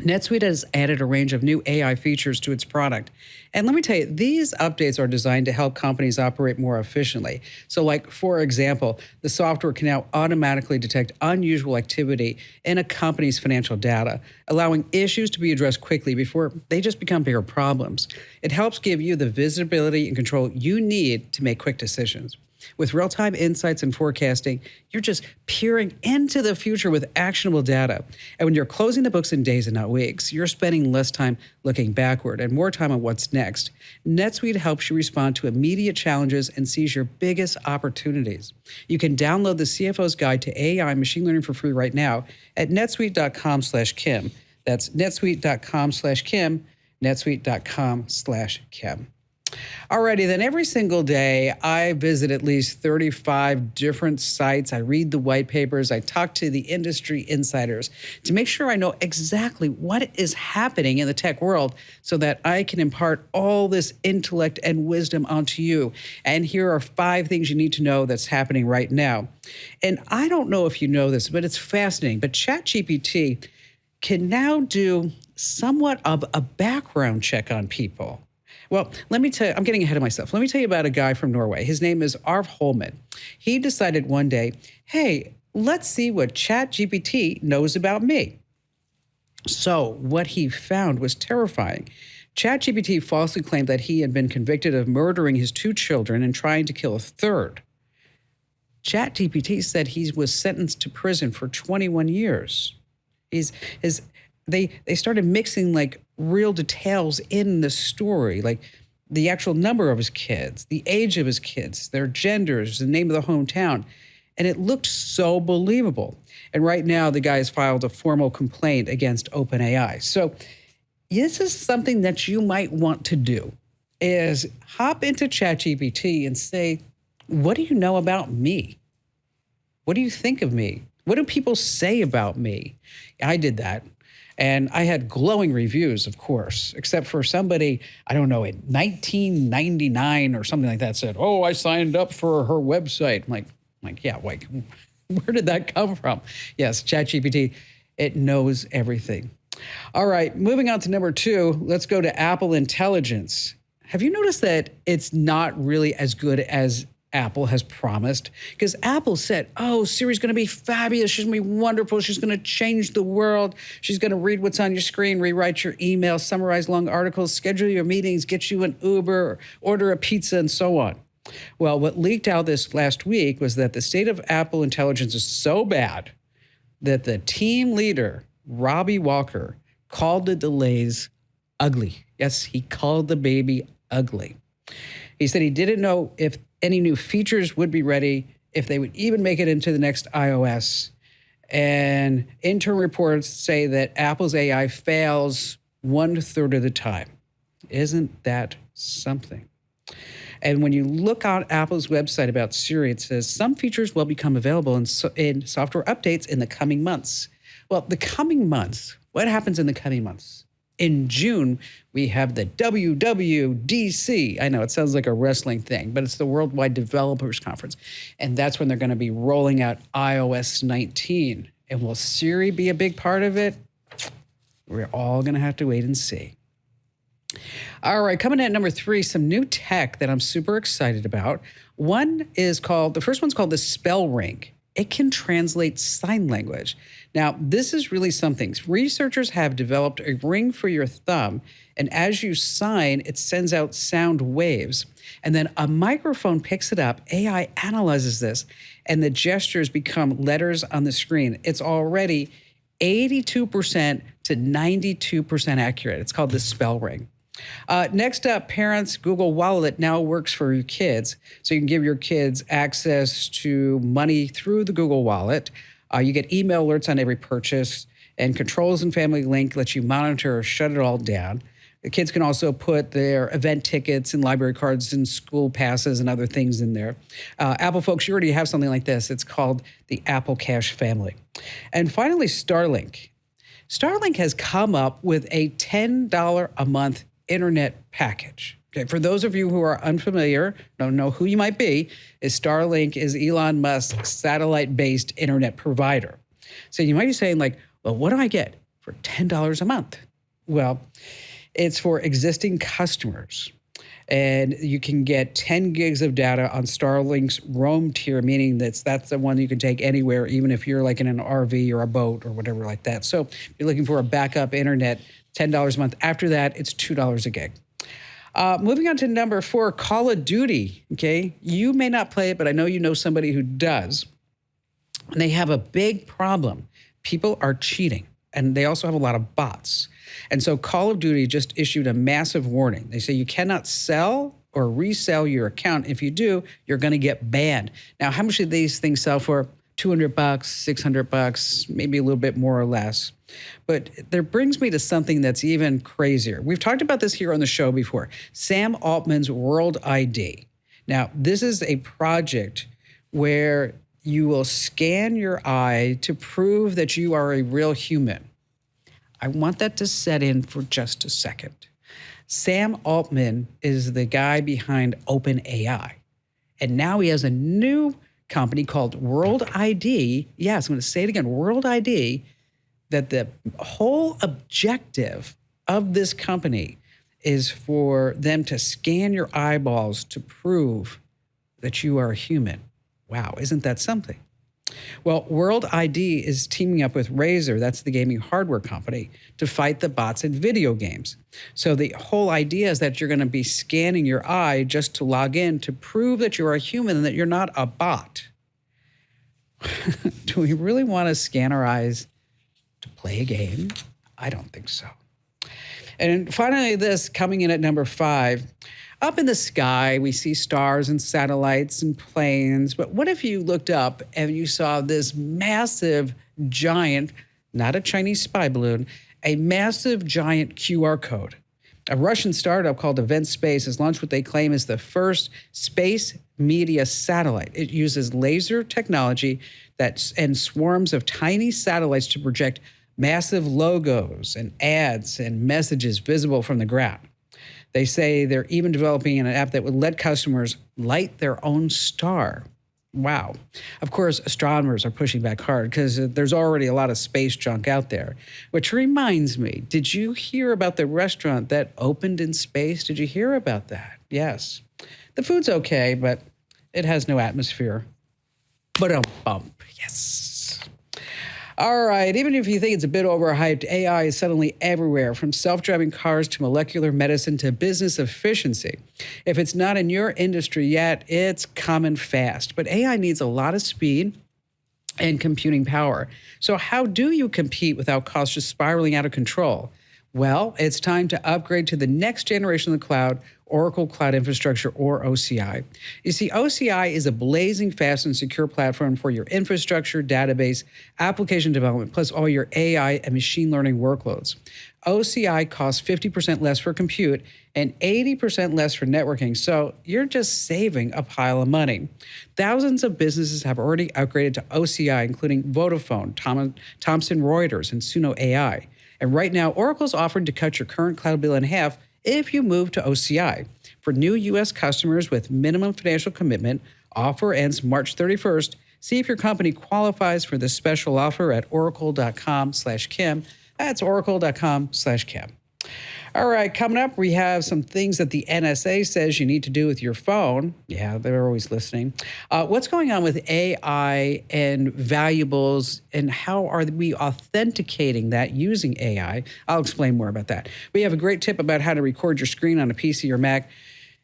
NetSuite has added a range of new AI features to its product. And let me tell you, these updates are designed to help companies operate more efficiently. So like, for example, the software can now automatically detect unusual activity in a company's financial data, allowing issues to be addressed quickly before they just become bigger problems. It helps give you the visibility and control you need to make quick decisions. With real-time insights and forecasting, you're just peering into the future with actionable data. And when you're closing the books in days and not weeks, you're spending less time looking backward and more time on what's next. NetSuite helps you respond to immediate challenges and seize your biggest opportunities. You can download the CFO's Guide to AI and Machine Learning for free right now at netsuite.com/Kim. That's netsuite.com/Kim, netsuite.com/Kim. Alrighty, then every single day I visit at least 35 different sites. I read the white papers. I talk to the industry insiders to make sure I know exactly what is happening in the tech world so that I can impart all this intellect and wisdom onto you. And here are 5 things you need to know that's happening right now. And I don't know if you know this, but it's fascinating. But ChatGPT can now do somewhat of a background check on people. Well, let me tell you, I'm getting ahead of myself. Let me tell you about a guy from Norway. His name is Arv Holman. He decided one day, hey, let's see what ChatGPT knows about me. So what he found was terrifying. ChatGPT falsely claimed that he had been convicted of murdering his 2 children and trying to kill a third. ChatGPT said he was sentenced to prison for 21 years. They started mixing like real details in the story, like the actual number of his kids, the age of his kids, their genders, the name of the hometown. And it looked so believable. And right now, the guy has filed a formal complaint against OpenAI. So this is something that you might want to do, is hop into ChatGPT and say, what do you know about me? What do you think of me? What do people say about me? I did that. And I had glowing reviews, of course, except for somebody, I don't know, in 1999 or something like that said, oh, I signed up for her website. I'm like, yeah, like, where did that come from? Yes, ChatGPT, it knows everything. All right, moving on to number 2, let's go to Apple Intelligence. Have you noticed that it's not really as good as Apple has promised? Because Apple said, oh, Siri's going to be fabulous. She's going to be wonderful. She's going to change the world. She's going to read what's on your screen, rewrite your email, summarize long articles, schedule your meetings, get you an Uber, order a pizza, and so on. Well, what leaked out this last week was that the state of Apple Intelligence is so bad that the team leader, Robbie Walker, called the delays ugly. Yes, he called the baby ugly. He said he didn't know if any new features would be ready, if they would even make it into the next iOS. And interim reports say that Apple's AI fails 1/3 of the time. Isn't that something? And when you look on Apple's website about Siri, it says some features will become available in software updates in the coming months. Well, the coming months, what happens in the coming months? In June, we have the WWDC. I know it sounds like a wrestling thing, but it's the Worldwide Developers Conference. And that's when they're going to be rolling out iOS 19. And will Siri be a big part of it? We're all going to have to wait and see. All right, coming in at number 3, some new tech that I'm super excited about. The first one's called the Spell Ring. It can translate sign language. Now, this is really something. Researchers have developed a ring for your thumb, and as you sign, it sends out sound waves. And then a microphone picks it up, AI analyzes this, and the gestures become letters on the screen. It's already 82% to 92% accurate. It's called the Spell Ring. Next up, parents, Google Wallet now works for your kids. So you can give your kids access to money through the Google Wallet. You get email alerts on every purchase, and Controls and Family Link lets you monitor or shut it all down. The kids can also put their event tickets and library cards and school passes and other things in there. Apple folks, you already have something like this. It's called the Apple Cash Family. And finally, Starlink. Starlink has come up with a $10 a month internet package. Okay, for those of you who are unfamiliar, don't know who you might be, Starlink is Elon Musk's satellite-based internet provider. So you might be saying like, well, what do I get for $10 a month? Well, it's for existing customers. And you can get 10 gigs of data on Starlink's Roam tier, meaning that's the one you can take anywhere, even if you're like in an RV or a boat or whatever like that. So if you're looking for a backup internet, $10 a month. After that, it's $2 a gig. Moving on to number 4, Call of Duty. Okay, you may not play it, but I know you know somebody who does. And they have a big problem. People are cheating, and they also have a lot of bots. And so Call of Duty just issued a massive warning. They say you cannot sell or resell your account. If you do, you're going to get banned. Now, how much do these things sell for? $200, $600, maybe a little bit more or less. But that brings me to something that's even crazier. We've talked about this here on the show before. Sam Altman's World ID. Now, this is a project where you will scan your eye to prove that you are a real human. I want that to set in for just a second. Sam Altman is the guy behind OpenAI. And now he has a new company called World ID. Yes, I'm going to say it again, World ID, that the whole objective of this company is for them to scan your eyeballs to prove that you are a human. Wow, isn't that something? Well, World ID is teaming up with Razer, that's the gaming hardware company, to fight the bots in video games. So the whole idea is that you're going to be scanning your eye just to log in to prove that you're a human and that you're not a bot. Do we really want to scan our eyes to play a game? I don't think so. And finally, this coming in at number 5. Up in the sky, we see stars and satellites and planes. But what if you looked up and you saw this massive, giant, not a Chinese spy balloon, a massive, giant QR code? A Russian startup called Event Space has launched what they claim is the first space media satellite. It uses laser technology and swarms of tiny satellites to project massive logos and ads and messages visible from the ground. They say they're even developing an app that would let customers light their own star. Wow. Of course, astronomers are pushing back hard because there's already a lot of space junk out there. Which reminds me, did you hear about the restaurant that opened in space? Did you hear about that? Yes. The food's okay, but it has no atmosphere. Ba-dum-bump. Yes. All right, even if you think it's a bit overhyped, AI is suddenly everywhere, from self-driving cars to molecular medicine to business efficiency. If it's not in your industry yet, it's coming fast. But AI needs a lot of speed and computing power. So how do you compete without costs just spiraling out of control? Well, it's time to upgrade to the next generation of the cloud, Oracle Cloud Infrastructure, or OCI. You see, OCI is a blazing fast and secure platform for your infrastructure, database, application development, plus all your AI and machine learning workloads. OCI costs 50% less for compute and 80% less for networking, so you're just saving a pile of money. Thousands of businesses have already upgraded to OCI, including Vodafone, Thomson Reuters, and Suno AI. And right now, Oracle's offering to cut your current cloud bill in half if you move to OCI. For new U.S. customers with minimum financial commitment, offer ends March 31st. See if your company qualifies for this special offer at oracle.com/Kim. That's oracle.com/Kim. All right, coming up, we have some things that the NSA says you need to do with your phone. Yeah, they're always listening. What's going on with AI and valuables, and how are we authenticating that using AI? I'll explain more about that. We have a great tip about how to record your screen on a PC or Mac.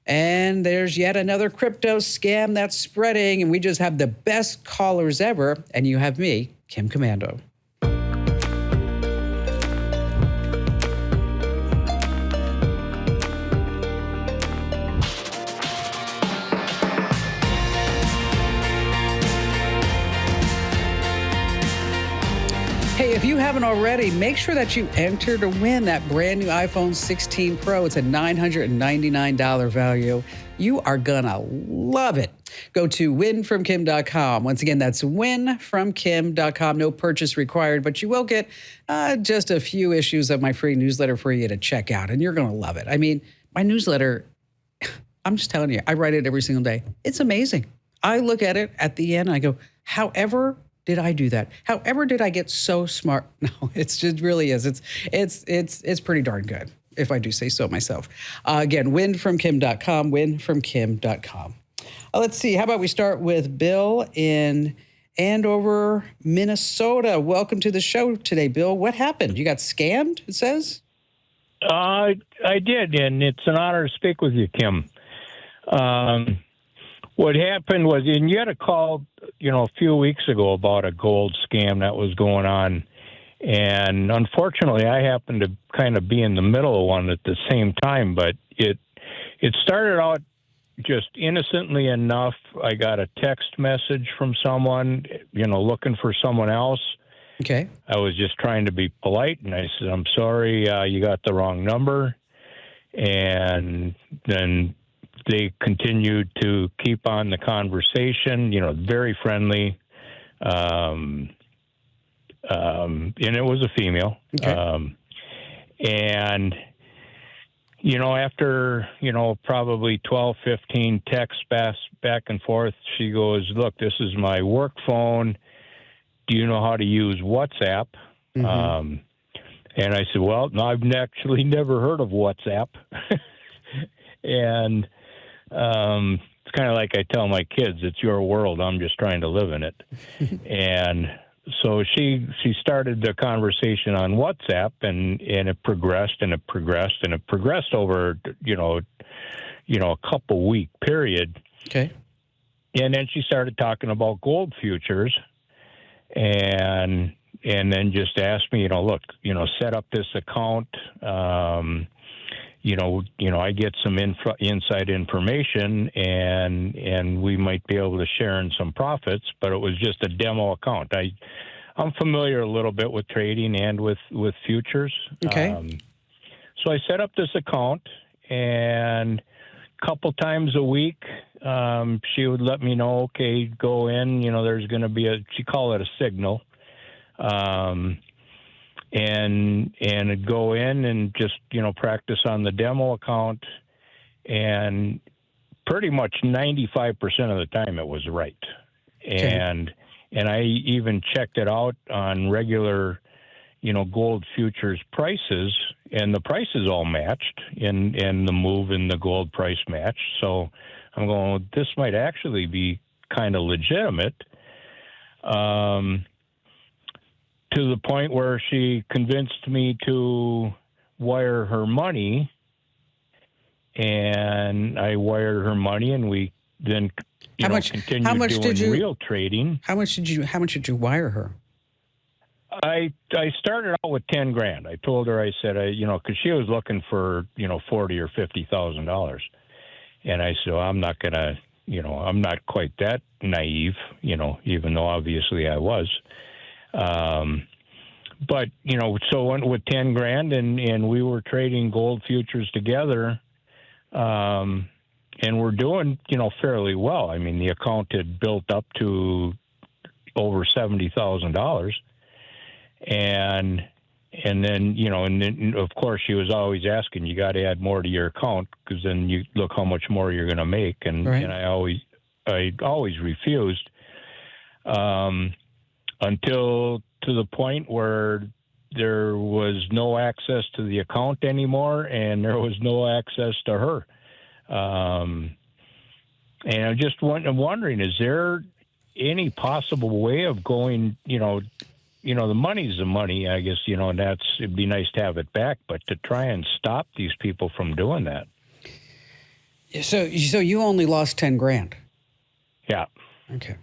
And there's yet another crypto scam that's spreading, and we just have the best callers ever. And you have me, Kim Komando. if you haven't already, make sure that you enter to win that brand new iPhone 16 Pro. It's a $999 value. You are gonna love it. Go to winfromkim.com. Once again, that's winfromkim.com. No purchase required, but you will get just a few issues of my free newsletter for you to check out, and you're gonna love it. I mean, my newsletter, I'm just telling you, I write it every single day. It's amazing. I look at it at the end and I go, however did I do that? However did I get so smart? No, it's just really is. It's pretty darn good, if I do say so myself. Again, winfromkim.com, winfromkim.com. Let's see. How about we start with Bill in Andover, Minnesota. Welcome to the show today, Bill. What happened? You got scammed, it says? I did, and it's an honor to speak with you, Kim. What happened was, and you had a call, a few weeks ago about a gold scam that was going on. And unfortunately, I happened to kind of be in the middle of one at the same time, but it started out just innocently enough. I got a text message from someone, looking for someone else. Okay. I was just trying to be polite, and I said, I'm sorry, you got the wrong number. And then they continued to keep on the conversation, very friendly. And it was a female. Okay. And, after, probably 12, 15 texts back and forth, she goes, look, this is my work phone. Do you know how to use WhatsApp? Mm-hmm. And I said, well, no, I've actually never heard of WhatsApp. And it's kind of like I tell my kids, it's your world. I'm just trying to live in it. And so she started the conversation on WhatsApp, and it progressed and it progressed and it progressed over, a couple week period. Okay. And then she started talking about gold futures, and then just asked me, look, set up this account. I get some inside information, and we might be able to share in some profits, but it was just a demo account. I'm familiar a little bit with trading and with futures. Okay. So I set up this account, and a couple times a week, she would let me know, okay, go in, there's going to be she called it a signal. And I'd go in and just, practice on the demo account, and pretty much 95% of the time it was right. Okay. And I even checked it out on regular, gold futures prices, and the prices all matched, and the move in the gold price matched. So I'm going, this might actually be kind of legitimate. To the point where she convinced me to wire her money, and I wired her money, and we then continued doing real trading. How much did you wire her? I started out with $10,000. I told her, I said, because she was looking for $40,000 or $50,000, and I said, well, I'm not gonna, I'm not quite that naive, even though obviously I was. But, so went with $10,000, and we were trading gold futures together. And we're doing, fairly well. I mean, the account had built up to over $70,000. And then, of course, she was always asking, you got to add more to your account, because then you look how much more you're going to make. And, right. And I always refused, until to the point where there was no access to the account anymore, and there was no access to her. And I'm just wondering, is there any possible way of going, the money's the money, I guess, and it'd be nice to have it back, but to try and stop these people from doing that. So you only lost $10,000. Yeah. Okay.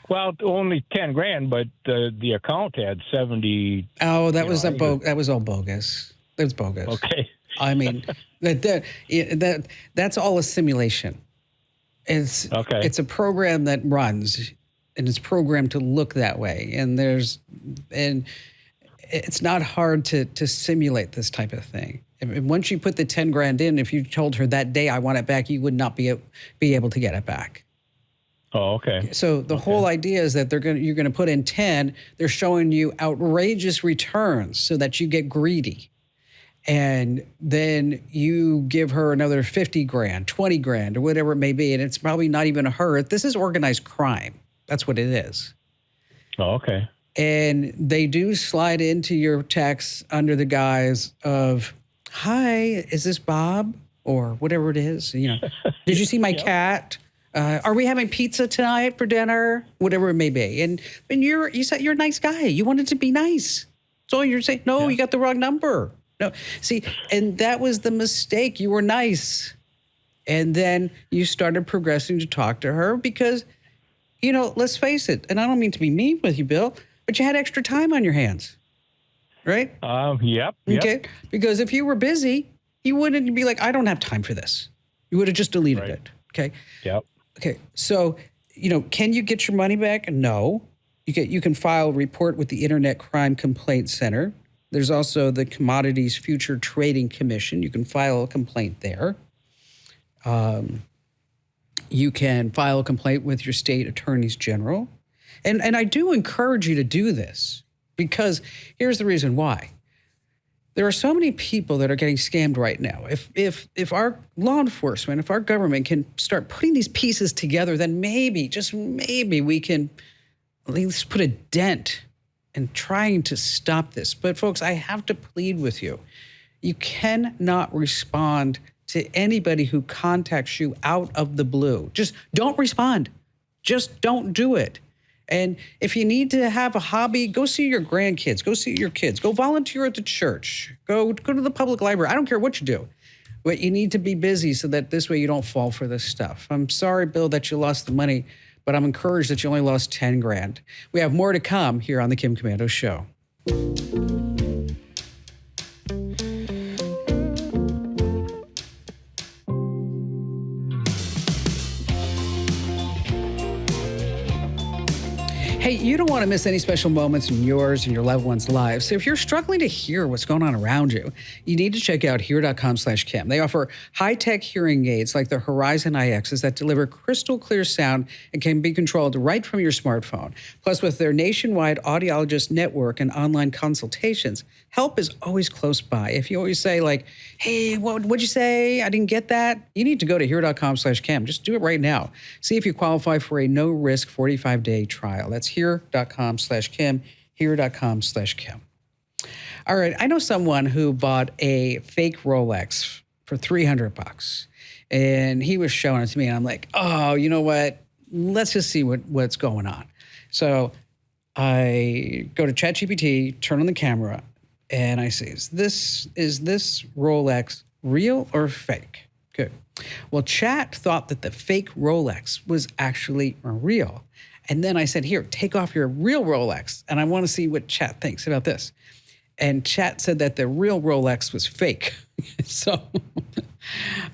Well, only $10,000, but the account had 70. Oh, that was all bogus. It was bogus. Okay. I mean, that's all a simulation. It's a program that runs, and it's programmed to look that way. And it's not hard to simulate this type of thing. And once you put the 10 grand in, if you told her that day I want it back, you would not be able to get it back. Oh, okay. So the whole idea is that you're gonna put in 10. They're showing you outrageous returns so that you get greedy, and then you give her another 50 grand, 20 grand, or whatever it may be, and it's probably not even her. This is organized crime. That's what it is. Oh, okay. And they do slide into your texts under the guise of, "Hi, is this Bob?" or whatever it is. You know, "Did you see my cat? Are we having pizza tonight for dinner?" Whatever it may be. And you said you're a nice guy. You wanted to be nice. So you're saying, "No, you got the wrong number." No, see, and that was the mistake. You were nice, and then you started progressing to talk to her because, you know, let's face it. And I don't mean to be mean with you, Bill, but you had extra time on your hands, right? Yep. Okay. Because if you were busy, you wouldn't be like, "I don't have time for this." You would have just deleted it. Okay. Yep. Okay. So, you know, can you get your money back? No. You can file a report with the Internet Crime Complaint Center. There's also the Commodities Future Trading Commission. You can file a complaint there. You can file a complaint with your state attorneys general. And I do encourage you to do this because here's the reason why. There are so many people that are getting scammed right now. If our law enforcement, if our government can start putting these pieces together, then maybe, just maybe, we can at least put a dent in trying to stop this. But folks, I have to plead with you. You cannot respond to anybody who contacts you out of the blue. Just don't respond. Just don't do it. And if you need to have a hobby, go see your grandkids, go see your kids, go volunteer at the church, go to the public library. I don't care what you do, but you need to be busy so that this way you don't fall for this stuff. I'm sorry, Bill, that you lost the money, but I'm encouraged that you only lost 10 grand. We have more to come here on the Kim Komando Show. Hey, you don't want to miss any special moments in yours and your loved ones' lives. So if you're struggling to hear what's going on around you, you need to check out hear.com/Kim. They offer high-tech hearing aids like the Horizon IXs that deliver crystal clear sound and can be controlled right from your smartphone. Plus, with their nationwide audiologist network and online consultations, help is always close by. If you always say like, "Hey, what'd you say? I didn't get that." You need to go to hear.com/Kim. Just do it right now. See if you qualify for a no-risk 45-day trial. That's hear.com/Kim, hear.com/Kim. All right, I know someone who bought a fake Rolex for $300, and he was showing it to me, and I'm like, "Oh, you know what? Let's just see what's going on." So I go to ChatGPT, turn on the camera, and I say, is this Rolex real or fake? Good. Well, Chat thought that the fake Rolex was actually real. And then I said, "Here, take off your real Rolex." And I want to see what Chat thinks about this. And Chat said that the real Rolex was fake. So,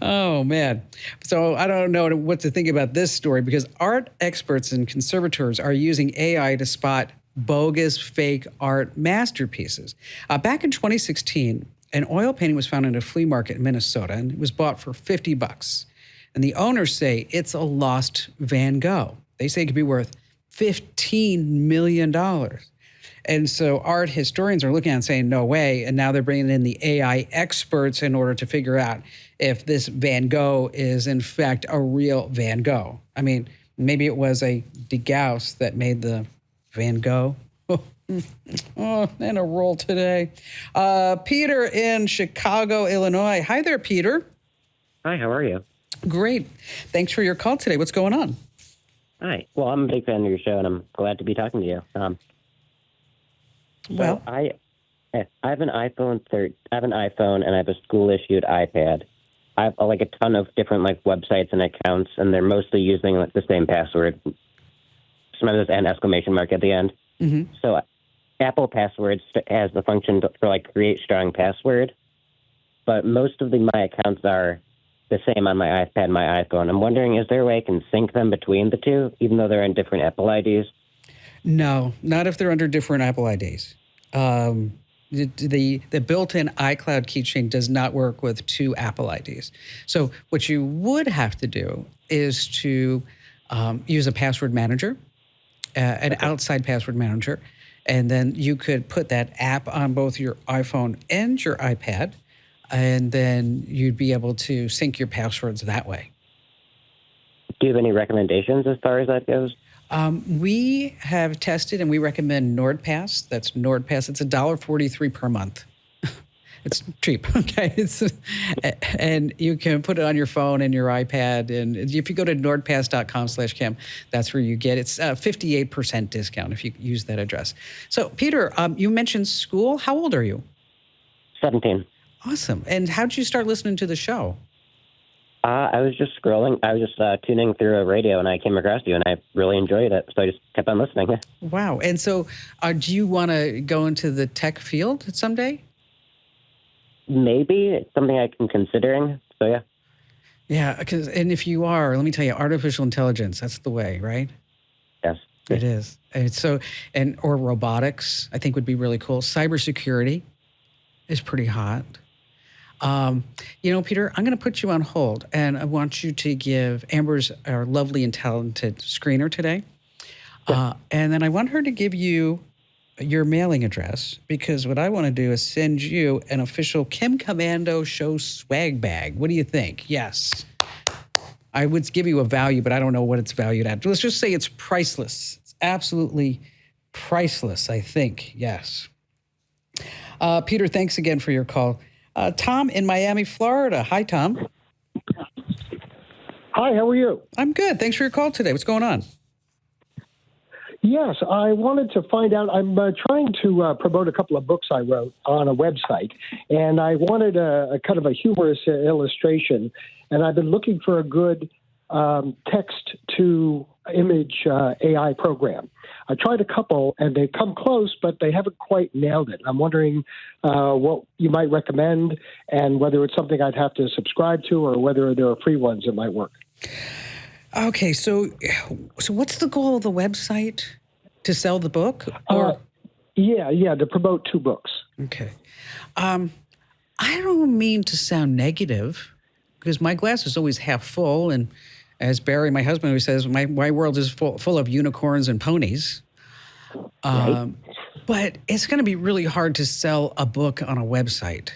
oh, man. So I don't know what to think about this story because art experts and conservators are using AI to spot bogus fake art masterpieces. Back in 2016, an oil painting was found in a flea market in Minnesota, and it was bought for $50. And the owners say it's a lost Van Gogh. They say it could be worth $15 million. And so art historians are looking at it and saying, no way. And now they're bringing in the AI experts in order to figure out if this Van Gogh is, in fact, a real Van Gogh. I mean, maybe it was a Degas that made the Van Gogh. Oh, and a roll today. Peter in Chicago, Illinois. Hi there, Peter. Hi, how are you? Great. Thanks for your call today. What's going on? Hi. Well, I'm a big fan of your show, and I'm glad to be talking to you. Well, I have an iPhone. I have an iPhone, and I have a school-issued iPad. I have like a ton of different like websites and accounts, and they're mostly using like the same password. Sometimes an exclamation mark at the end. Mm-hmm. So Apple Passwords has the function for like create strong password, but most of my accounts are the same on my iPad and my iPhone. I'm wondering, is there a way I can sync them between the two, even though they're in different Apple IDs? No, not if they're under different Apple IDs. The built-in iCloud keychain does not work with two Apple IDs. So what you would have to do is to use a password manager, an outside password manager, and then you could put that app on both your iPhone and your iPad, and then you'd be able to sync your passwords that way. Do you have any recommendations as far as that goes? We have tested and we recommend NordPass. That's NordPass. It's $1.43 per month. It's cheap, okay? And you can put it on your phone and your iPad. And if you go to nordpass.com/Cam, that's where you get it's a 58% discount if you use that address. So, Peter, you mentioned school. How old are you? 17. Awesome. And how did you start listening to the show? I was just scrolling. I was just tuning through a radio, and I came across you, and I really enjoyed it. So I just kept on listening. Wow. And so do you want to go into the tech field someday? Maybe. It's something I'm considering. So, yeah. Yeah. And if you are, let me tell you, artificial intelligence, that's the way, right? Yes. It is. And so, or robotics, I think would be really cool. Cybersecurity is pretty hot. Peter, I'm going to put you on hold, and I want you to give Amber's our lovely and talented screener today. And then I want her to give you your mailing address, because what I want to do is send you an official Kim Komando show swag bag. What do you think? Yes. I would give you a value, but I don't know what it's valued at. Let's just say it's priceless. It's absolutely priceless, I think. Yes. Peter, thanks again for your call. Tom in Miami, Florida. Hi, Tom. Hi, how are you? I'm good. Thanks for your call today. What's going on? Yes, I wanted to find out. I'm trying to promote a couple of books I wrote on a website, and I wanted a kind of a humorous illustration, and I've been looking for a good text-to-image AI program. I tried a couple, and they come close, but they haven't quite nailed it. I'm wondering what you might recommend, and whether it's something I'd have to subscribe to, or whether there are free ones that might work. Okay, so what's the goal of the website? To sell the book? Or? Yeah, to promote two books. Okay. I don't mean to sound negative, because my glass is always half full, and as Barry, my husband, always says, my world is full of unicorns and ponies. Right. But it's going to be really hard to sell a book on a website.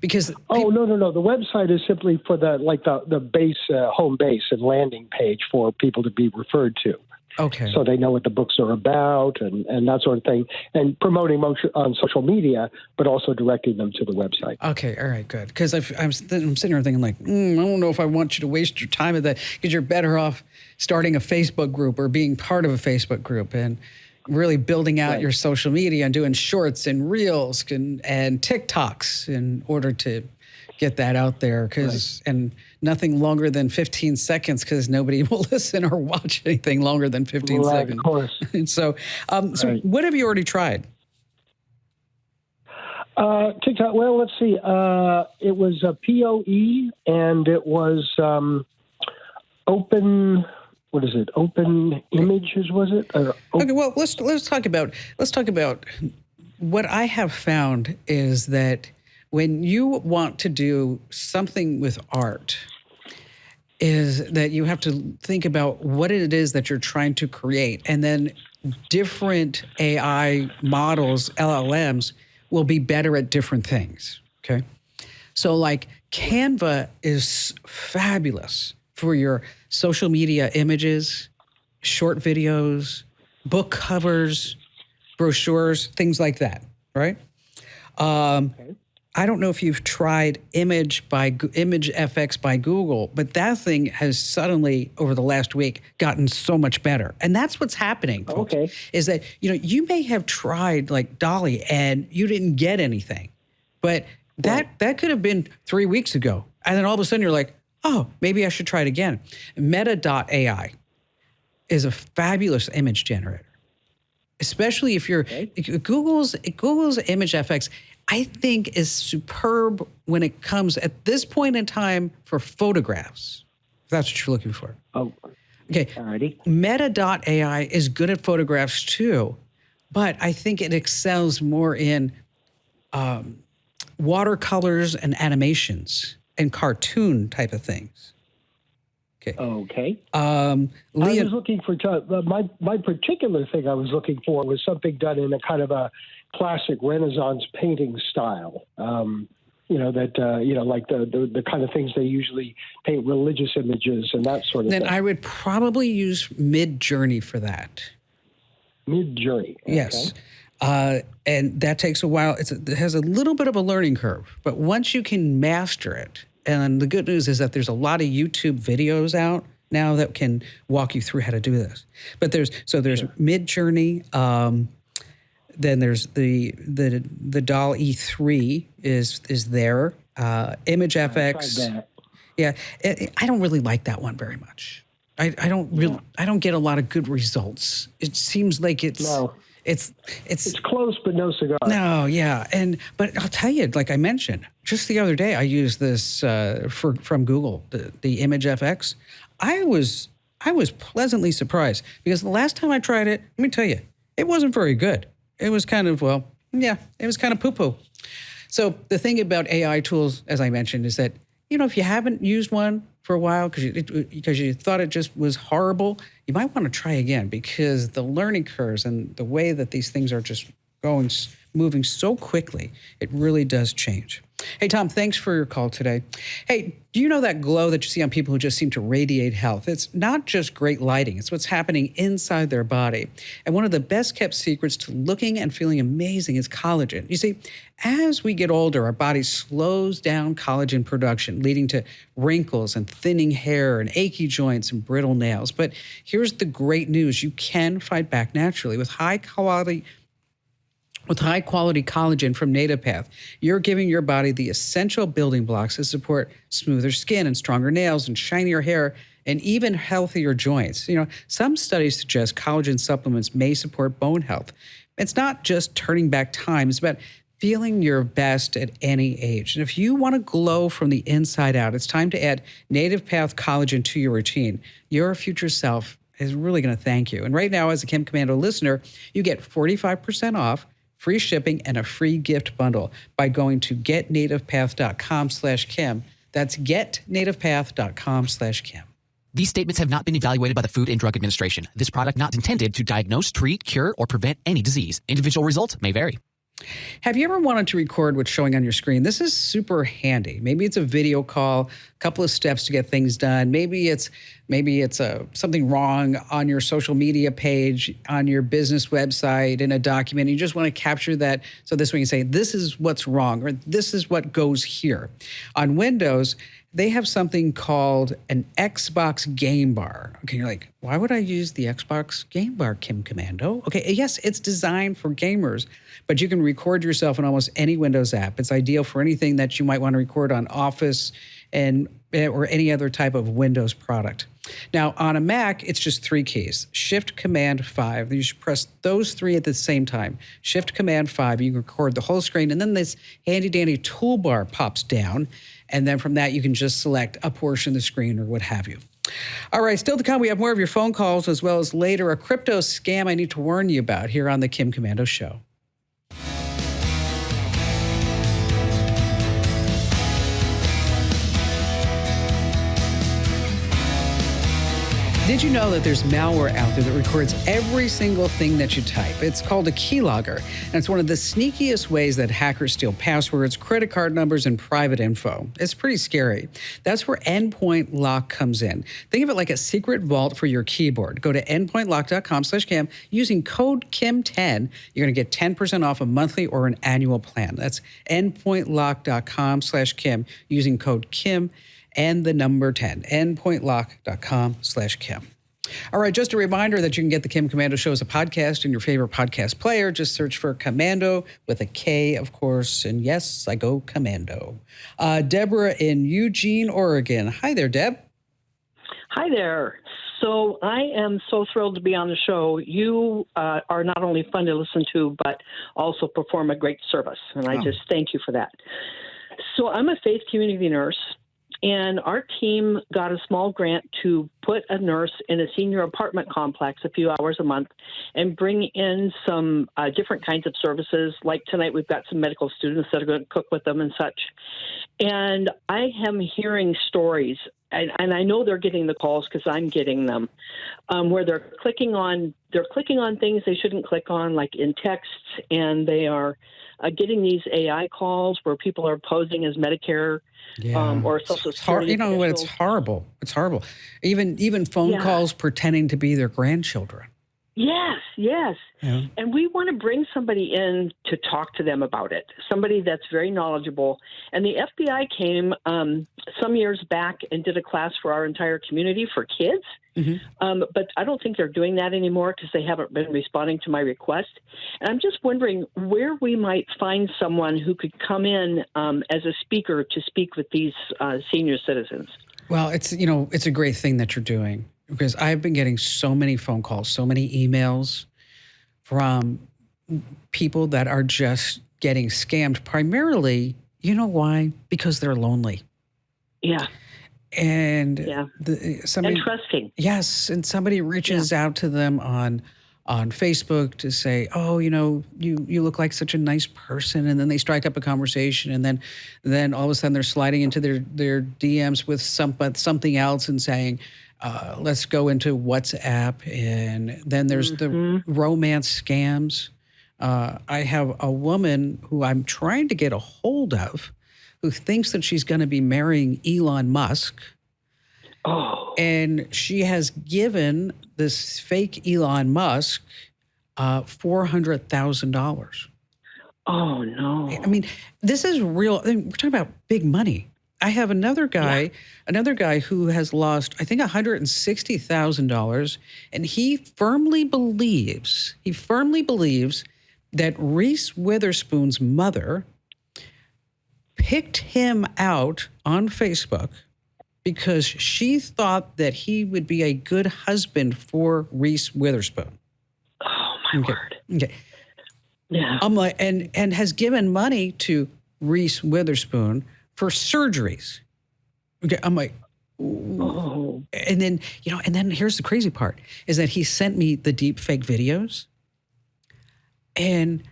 Because no. The website is simply for the base, home base and landing page for people to be referred to. Okay. So they know what the books are about and that sort of thing, and promoting on social media, but also directing them to the website. Okay, all right, good. Because I'm sitting here thinking I don't know if I want you to waste your time with that, because you're better off starting a Facebook group or being part of a Facebook group and really building out your social media and doing shorts and reels and TikToks in order to get that out there. And nothing longer than 15 seconds, because nobody will listen or watch anything longer than 15 seconds. Of course. And so what have you already tried? TikTok. Well, let's see. It was a POE, and it was open. What is it? Open images, was it? Okay. Well, let's talk about what I have found is that when you want to do something with art, is that you have to think about what it is that you're trying to create, and then different AI models, LLMs, will be better at different things. Okay, so like Canva is fabulous for your social media images, short videos, book covers, brochures, things like that, right? Okay. I don't know if you've tried Image FX by Google, but that thing has suddenly, over the last week, gotten so much better. And that's what's happening, folks, is that, you may have tried like Dolly and you didn't get anything, but that could have been 3 weeks ago. And then all of a sudden you're like, oh, maybe I should try it again. Meta.ai is a fabulous image generator, especially if you're Google's Image FX, I think, is superb when it comes at this point in time for photographs, if that's what you're looking for. Oh, okay. Alrighty. Meta.ai is good at photographs too, but I think it excels more in watercolors and animations and cartoon type of things. Okay. Leah, I was looking for my particular thing I was looking for was something done in a kind of a classic Renaissance painting style. Like the kind of things they usually paint religious images and that sort of thing. Then I would probably use Midjourney for that. Midjourney. Okay. Yes. And that takes a while. It has a little bit of a learning curve, but once you can master it, and the good news is that there's a lot of YouTube videos out now that can walk you through how to do this. But there's Midjourney. Then there's the Doll E3 is there. Image FX. Yeah, I don't really like that one very much. I don't get a lot of good results. It seems like it's close but no cigar. No, yeah, but I'll tell you, like I mentioned, just the other day I used this from Google, the Image FX. I was pleasantly surprised because the last time I tried it, let me tell you, it wasn't very good. It was kind of it was kind of poo-poo. So the thing about AI tools, as I mentioned, is that if you haven't used one for a while because you thought it just was horrible, you might want to try again because the learning curves and the way that these things are just moving so quickly, it really does change. Hey, Tom, thanks for your call today. Hey, do you know that glow that you see on people who just seem to radiate health? It's not just great lighting. It's what's happening inside their body. And one of the best kept secrets to looking and feeling amazing is collagen. You see, as we get older, our body slows down collagen production, leading to wrinkles and thinning hair and achy joints and brittle nails. But here's the great news. You can fight back naturally with high-quality collagen from Native Path. You're giving your body the essential building blocks to support smoother skin and stronger nails and shinier hair and even healthier joints. Some studies suggest collagen supplements may support bone health. It's not just turning back time. It's about feeling your best at any age. And if you want to glow from the inside out, it's time to add Native Path collagen to your routine. Your future self is really going to thank you. And right now, as a Kim Komando listener, you get 45% off, free shipping, and a free gift bundle by going to getnativepath.com/Kim. That's getnativepath.com/Kim. These statements have not been evaluated by the Food and Drug Administration. This product not intended to diagnose, treat, cure, or prevent any disease. Individual results may vary. Have you ever wanted to record what's showing on your screen? This is super handy. Maybe it's a video call, a couple of steps to get things done. Maybe it's something wrong on your social media page, on your business website, in a document. You just want to capture that so this way you can say, this is what's wrong, or this is what goes here. On Windows, they have something called an Xbox Game Bar. Okay, you're like, why would I use the Xbox Game Bar, Kim Komando? Okay, yes, it's designed for gamers, but you can record yourself in almost any Windows app. It's ideal for anything that you might want to record on Office or any other type of Windows product. Now, on a Mac, it's just 3 keys. Shift, Command, 5. You should press those 3 at the same time. Shift, Command, 5. You can record the whole screen, and then this handy-dandy toolbar pops down, and then from that, you can just select a portion of the screen or what have you. All right, still to come, we have more of your phone calls, as well as later a crypto scam I need to warn you about here on the Kim Komando Show. Did you know that there's malware out there that records every single thing that you type? It's called a keylogger, and it's one of the sneakiest ways that hackers steal passwords, credit card numbers, and private info. It's pretty scary. That's where Endpoint Lock comes in. Think of it like a secret vault for your keyboard. Go to endpointlock.com/Kim. Using code KIM10, you're going to get 10% off a monthly or an annual plan. That's endpointlock.com/Kim using code KIM and the number 10, endpointlock.com/Kim. All right, just a reminder that you can get the Kim Komando Show as a podcast in your favorite podcast player. Just search for Komando with a K, of course. And yes, I go Komando. Deborah in Eugene, Oregon. Hi there, Deb. Hi there. So I am so thrilled to be on the show. You are not only fun to listen to, but also perform a great service. And I just thank you for that. So I'm a faith community nurse. And our team got a small grant to put a nurse in a senior apartment complex a few hours a month and bring in some different kinds of services. Like tonight, we've got some medical students that are going to cook with them and such. And I am hearing stories, and I know they're getting the calls because I'm getting them, where they're clicking on things they shouldn't click on, like in texts, and they are getting these AI calls where people are posing as Medicare or Social Security. You know what? It's horrible. It's horrible. Even phone calls pretending to be their grandchildren. Yes. Yeah. And we want to bring somebody in to talk to them about it, somebody that's very knowledgeable. And the FBI came some years back and did a class for our entire community for kids. But I don't think they're doing that anymore because they haven't been responding to my request. And I'm just wondering where we might find someone who could come in as a speaker to speak with these senior citizens. Well, it's a great thing that you're doing, because I've been getting so many phone calls, so many emails from people that are just getting scammed. Primarily, you know why? Because they're lonely. Yeah. And and trusting. Yes, and somebody reaches out to them on Facebook to say, "Oh, you look like such a nice person," and then they strike up a conversation, and then all of a sudden they're sliding into their DMs with something else and saying, "Let's go into WhatsApp," and then there's the romance scams. I have a woman who I'm trying to get a hold of, who thinks that she's going to be marrying Elon Musk. Oh. And she has given this fake Elon Musk $400,000. Oh, no. I mean, this is real. We're talking about big money. I have another guy who has lost, I think, $160,000, and he firmly believes that Reese Witherspoon's mother picked him out on Facebook because she thought that he would be a good husband for Reese Witherspoon. Oh, my word. Okay. Yeah. I'm like, and has given money to Reese Witherspoon for surgeries. Okay. I'm like, ooh. And then here's the crazy part is that he sent me the deep fake videos. And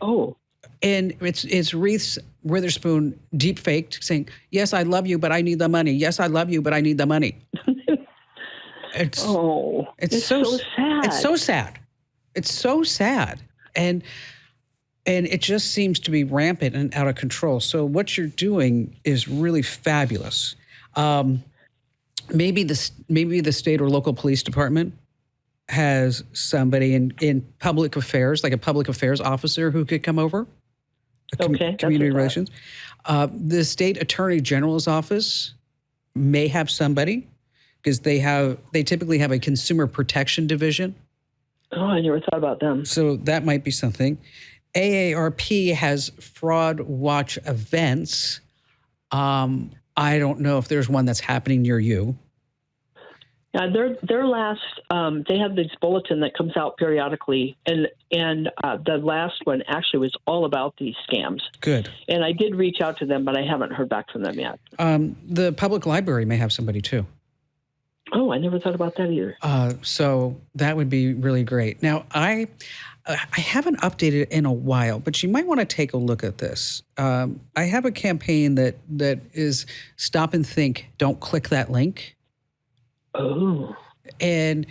it's Reese Witherspoon deep faked saying, "Yes, I love you, but I need the money. Yes, I love you, but I need the money." It's so sad. It's so sad. It's so sad. And it just seems to be rampant and out of control. So what you're doing is really fabulous. Maybe the state or local police department has somebody in public affairs, like a public affairs officer who could come over. Community relations. The state attorney general's office may have somebody because they typically have a consumer protection division. Oh, I never thought about them. So that might be something. AARP has fraud watch events. I don't know if there's one that's happening near you. Yeah, their last they have this bulletin that comes out periodically, and the last one actually was all about these scams. Good. And I did reach out to them, but I haven't heard back from them yet. The public library may have somebody too. Oh, I never thought about that either. So that would be really great. Now, I haven't updated it in a while, but you might want to take a look at this. I have a campaign that is stop and think, don't click that link. Oh. And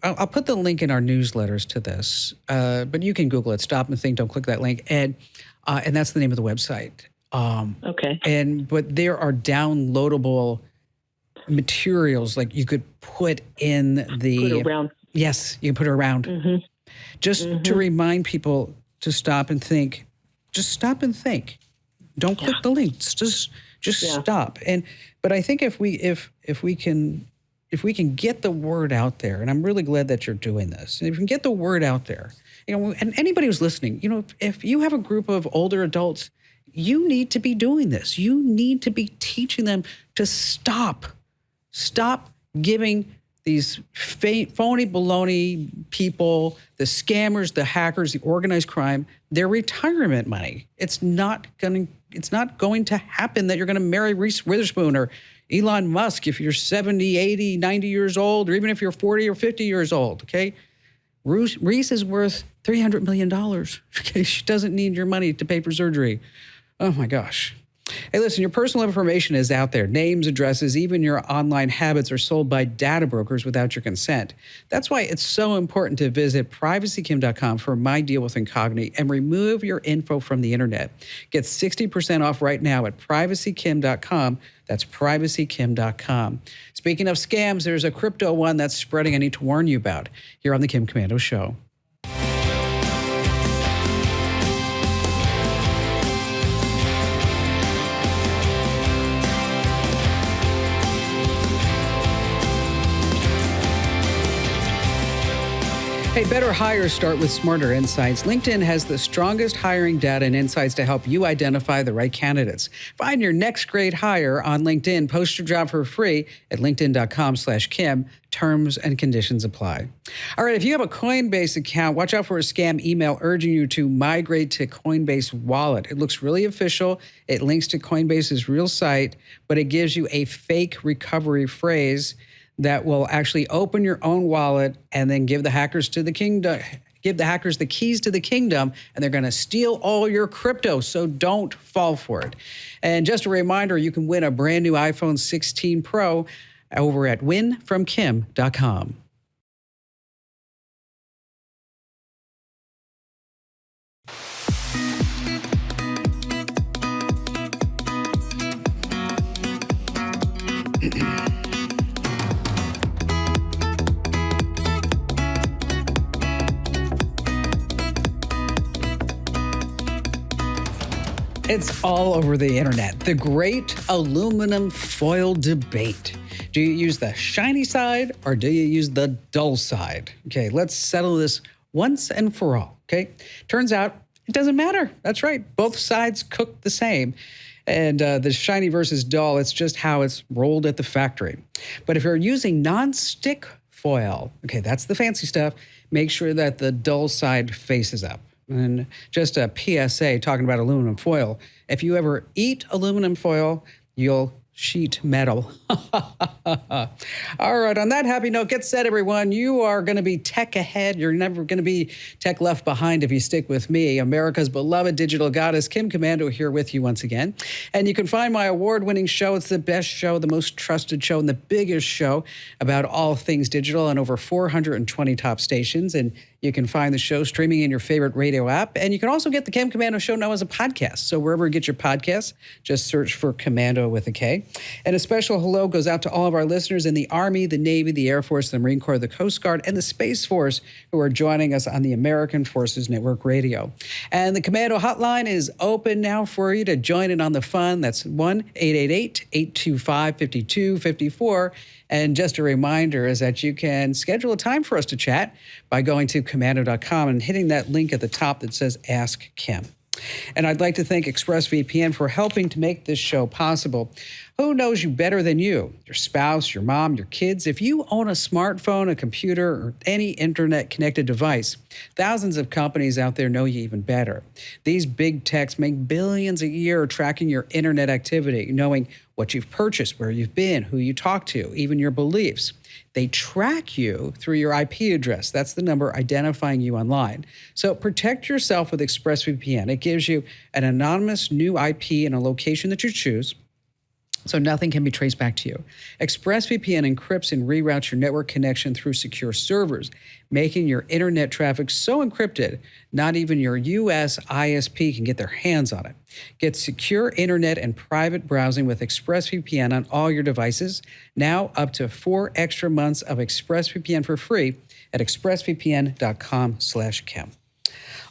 I'll put the link in our newsletters to this, but you can Google it, stop and think, don't click that link. And that's the name of the website. Okay. But there are downloadable materials like you could put in the... Put around. Yes, you can put it around. Mm-hmm. Just to remind people to stop and think. Just stop and think. Don't click the links. Just stop. But I think if we can get the word out there, and I'm really glad that you're doing this, and if we can get the word out there, and anybody who's listening, if you have a group of older adults, you need to be doing this. You need to be teaching them to stop giving these phony baloney people, the scammers, the hackers, the organized crime, their retirement money. It's not going it's not going to happen that you're going to marry Reese Witherspoon or Elon Musk if you're 70, 80, 90 years old, or even if you're 40 or 50 years old, okay? Reese is worth $300 million, okay? She doesn't need your money to pay for surgery. Oh, my gosh. Hey, listen, your personal information is out there. Names, addresses, even your online habits are sold by data brokers without your consent. That's why it's so important to visit privacykim.com for my deal with Incogni and remove your info from the internet. Get 60% off right now at privacykim.com. That's privacykim.com. Speaking of scams, there's a crypto one that's spreading I need to warn you about here on the Kim Komando Show. Hey, better hires start with smarter insights. LinkedIn has the strongest hiring data and insights to help you identify the right candidates. Find your next great hire on LinkedIn. Post your job for free at linkedin.com/Kim. Terms and conditions apply. All right, if you have a Coinbase account, watch out for a scam email urging you to migrate to Coinbase Wallet. It looks really official. It links to Coinbase's real site, but it gives you a fake recovery phrase that will actually open your own wallet and then give the hackers the keys to the kingdom, and they're going to steal all your crypto. So don't fall for it. And just a reminder, you can win a brand new iPhone 16 Pro over at winfromkim.com. It's all over the internet. The great aluminum foil debate. Do you use the shiny side or do you use the dull side? Okay, let's settle this once and for all, okay? Turns out it doesn't matter. That's right. Both sides cook the same. And the shiny versus dull, it's just how it's rolled at the factory. But if you're using non-stick foil, okay, that's the fancy stuff, make sure that the dull side faces up. And just a PSA talking about aluminum foil. If you ever eat aluminum foil, you'll sheet metal. All right, on that happy note, get set, everyone. You are going to be tech ahead. You're never going to be tech left behind if you stick with me, America's beloved digital goddess, Kim Komando, here with you once again. And you can find my award-winning show. It's the best show, the most trusted show, and the biggest show about all things digital on over 420 top stations. And you can find the show streaming in your favorite radio app. And you can also get the Kim Komando Show now as a podcast. So wherever you get your podcasts, just search for Komando with a K. And a special hello goes out to all of our listeners in the Army, the Navy, the Air Force, the Marine Corps, the Coast Guard, and the Space Force who are joining us on the American Forces Network Radio. And the Komando hotline is open now for you to join in on the fun. That's 1-888-825-5254. And just a reminder is that you can schedule a time for us to chat by going to Komando.com and hitting that link at the top that says Ask Kim. And I'd like to thank ExpressVPN for helping to make this show possible. Who knows you better than you? Your spouse, your mom, your kids. If you own a smartphone, a computer, or any internet-connected device, thousands of companies out there know you even better. These big techs make billions a year tracking your internet activity, knowing what you've purchased, where you've been, who you talk to, even your beliefs. They track you through your IP address. That's the number identifying you online. So protect yourself with ExpressVPN. It gives you an anonymous new IP in a location that you choose, so nothing can be traced back to you. ExpressVPN encrypts and reroutes your network connection through secure servers, making your internet traffic so encrypted, not even your U.S. ISP can get their hands on it. Get secure internet and private browsing with ExpressVPN on all your devices. Now up to 4 extra months of ExpressVPN for free at expressvpn.com/Kim.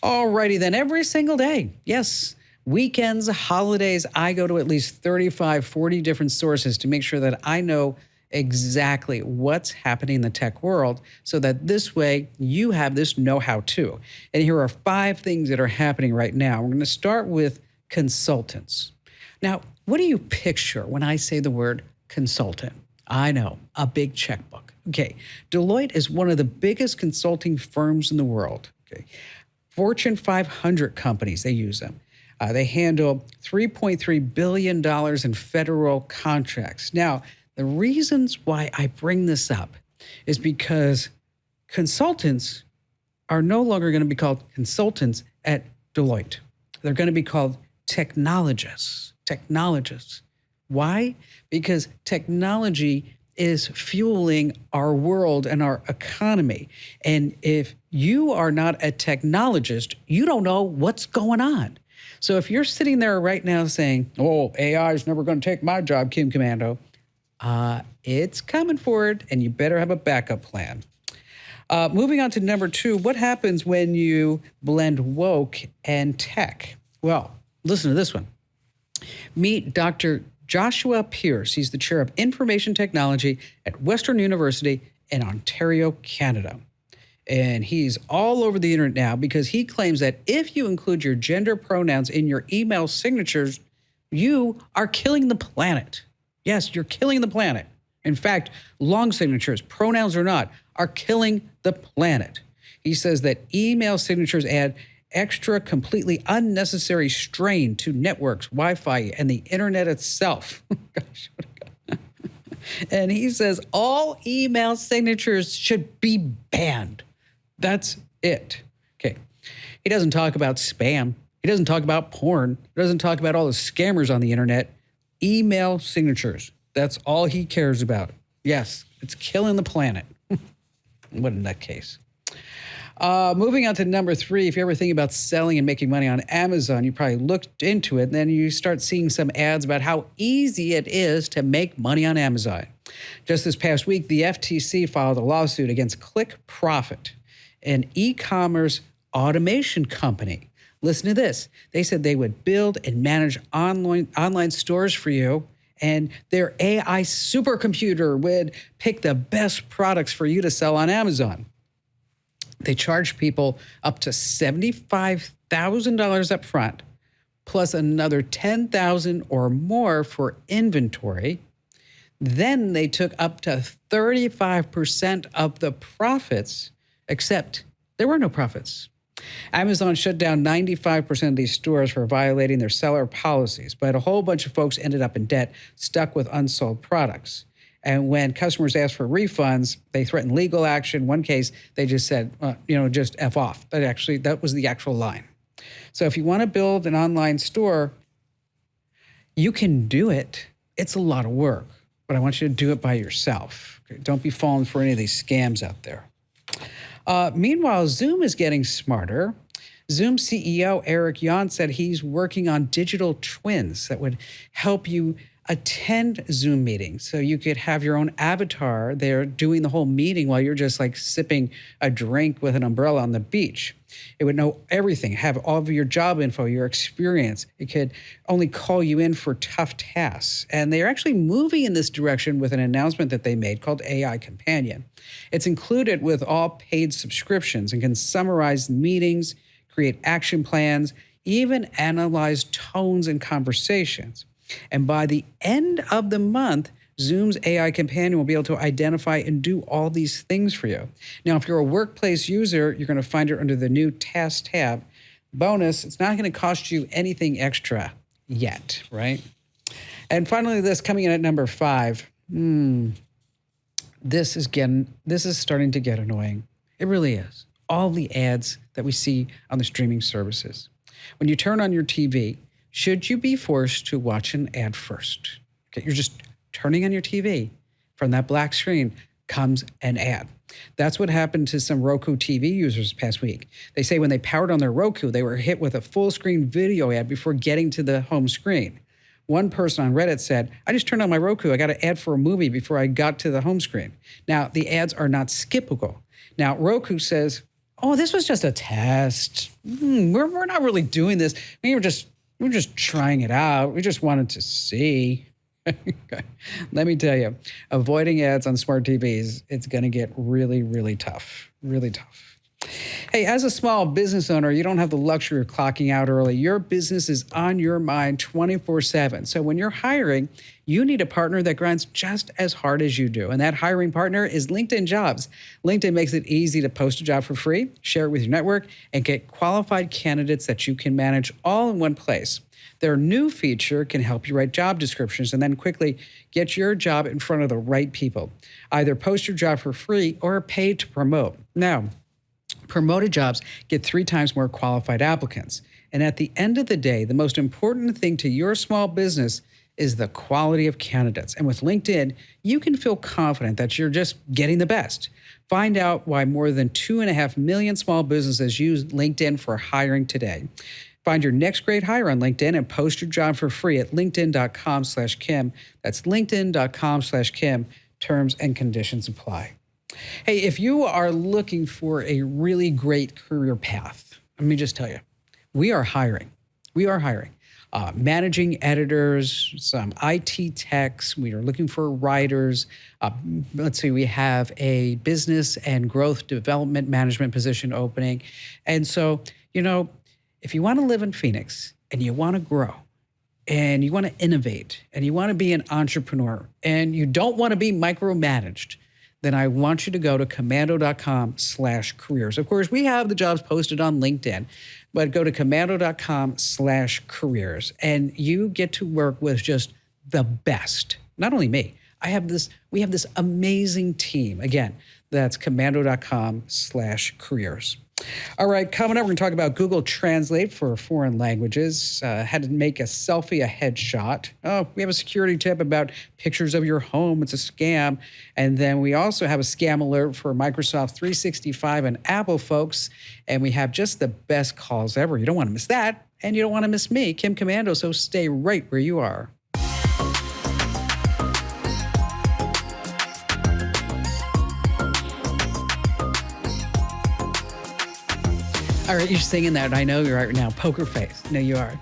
All righty then, every single day, yes, weekends, holidays, I go to at least 35, 40 different sources to make sure that I know exactly what's happening in the tech world so that this way you have this know-how too. And here are 5 things that are happening right now. We're going to start with consultants. Now, what do you picture when I say the word consultant? I know, a big checkbook. Okay, Deloitte is one of the biggest consulting firms in the world. Okay, Fortune 500 companies, they use them. They handle $3.3 billion in federal contracts. Now, the reasons why I bring this up is because consultants are no longer going to be called consultants at Deloitte. They're going to be called technologists. Technologists. Why? Because technology is fueling our world and our economy. And if you are not a technologist, you don't know what's going on. So if you're sitting there right now saying, oh, AI is never going to take my job, Kim Komando, it's coming forward, and you better have a backup plan. Moving on to number 2, what happens when you blend woke and tech? Well, listen to this one. Meet Dr. Joshua Pierce. He's the chair of information technology at Western University in Ontario, Canada. And he's all over the internet now because he claims that if you include your gender pronouns in your email signatures, you are killing the planet. Yes, you're killing the planet. In fact, long signatures, pronouns or not, are killing the planet. He says that email signatures add extra, completely unnecessary strain to networks, Wi-Fi, and the internet itself. Gosh, what a guy. And he says all email signatures should be banned. That's it. Okay. He doesn't talk about spam. He doesn't talk about porn. He doesn't talk about all the scammers on the internet. Email signatures. That's all he cares about. Yes, it's killing the planet. What a nutcase. Moving on to number 3, if you ever think about selling and making money on Amazon, you probably looked into it, and then you start seeing some ads about how easy it is to make money on Amazon. Just this past week, the FTC filed a lawsuit against Click Profit, an e-commerce automation company. Listen to this. They said they would build and manage online stores for you, and their AI supercomputer would pick the best products for you to sell on Amazon. They charge people up to $75,000 up front, plus another $10,000 or more for inventory. Then they took up to 35% of the profits, except there were no profits. Amazon shut down 95% of these stores for violating their seller policies, but a whole bunch of folks ended up in debt, stuck with unsold products. And when customers asked for refunds, they threatened legal action. One case, they just said, just F off. That was the actual line. So if you want to build an online store, you can do it. It's a lot of work, but I want you to do it by yourself. Okay? Don't be falling for any of these scams out there. Meanwhile, Zoom is getting smarter. Zoom CEO Eric Yuan said he's working on digital twins that would help you attend Zoom meetings. So you could have your own avatar there doing the whole meeting while you're just like sipping a drink with an umbrella on the beach. It would know everything, have all of your job info, your experience. It could only call you in for tough tasks. And they're actually moving in this direction with an announcement that they made called AI Companion. It's included with all paid subscriptions and can summarize meetings, create action plans, even analyze tones in conversations. And by the end of the month, Zoom's AI Companion will be able to identify and do all these things for you. Now, if you're a workplace user, you're going to find it under the new Task tab. Bonus, it's not going to cost you anything extra yet, right? And finally, this coming in at number 5. This is starting to get annoying. It really is. All the ads that we see on the streaming services. When you turn on your TV, should you be forced to watch an ad first? Okay, you're just turning on your TV. From that black screen comes an ad. That's what happened to some Roku TV users this past week. They say when they powered on their Roku, they were hit with a full screen video ad before getting to the home screen. One person on Reddit said, I just turned on my Roku. I got an ad for a movie before I got to the home screen. Now, the ads are not skippable. Now, Roku says, oh, this was just a test. We're not really doing this. We're just trying it out. We just wanted to see. Let me tell you, avoiding ads on smart TVs, it's going to get really, really tough. Really tough. Hey, as a small business owner, you don't have the luxury of clocking out early. Your business is on your mind 24/7. So when you're hiring, you need a partner that grinds just as hard as you do. And that hiring partner is LinkedIn Jobs. LinkedIn makes it easy to post a job for free, share it with your network, and get qualified candidates that you can manage all in one place. Their new feature can help you write job descriptions and then quickly get your job in front of the right people. Either post your job for free or pay to promote. Now, promoted jobs get 3 times more qualified applicants. And at the end of the day, the most important thing to your small business is the quality of candidates. And with LinkedIn, you can feel confident that you're just getting the best. Find out why more than 2.5 million small businesses use LinkedIn for hiring today. Find your next great hire on LinkedIn and post your job for free at linkedin.com/Kim. That's linkedin.com/Kim. Terms and conditions apply. Hey, if you are looking for a really great career path, let me just tell you, we are hiring. We are hiring. Managing editors, some IT techs. We are looking for writers. Let's see, we have a business and growth development management position opening. And so, if you want to live in Phoenix and you want to grow and you want to innovate and you want to be an entrepreneur and you don't want to be micromanaged, then I want you to go to komando.com/careers. Of course, we have the jobs posted on LinkedIn, but go to komando.com/careers and you get to work with just the best. Not only me, we have this amazing team. Again, that's komando.com/careers. All right, coming up, we're going to talk about Google Translate for foreign languages, how to make a selfie a headshot. Oh, we have a security tip about pictures of your home. It's a scam. And then we also have a scam alert for Microsoft 365 and Apple folks. And we have just the best calls ever. You don't want to miss that. And you don't want to miss me, Kim Komando. So stay right where you are. All right, you're singing that. I know you're right now. Poker face. No, you are.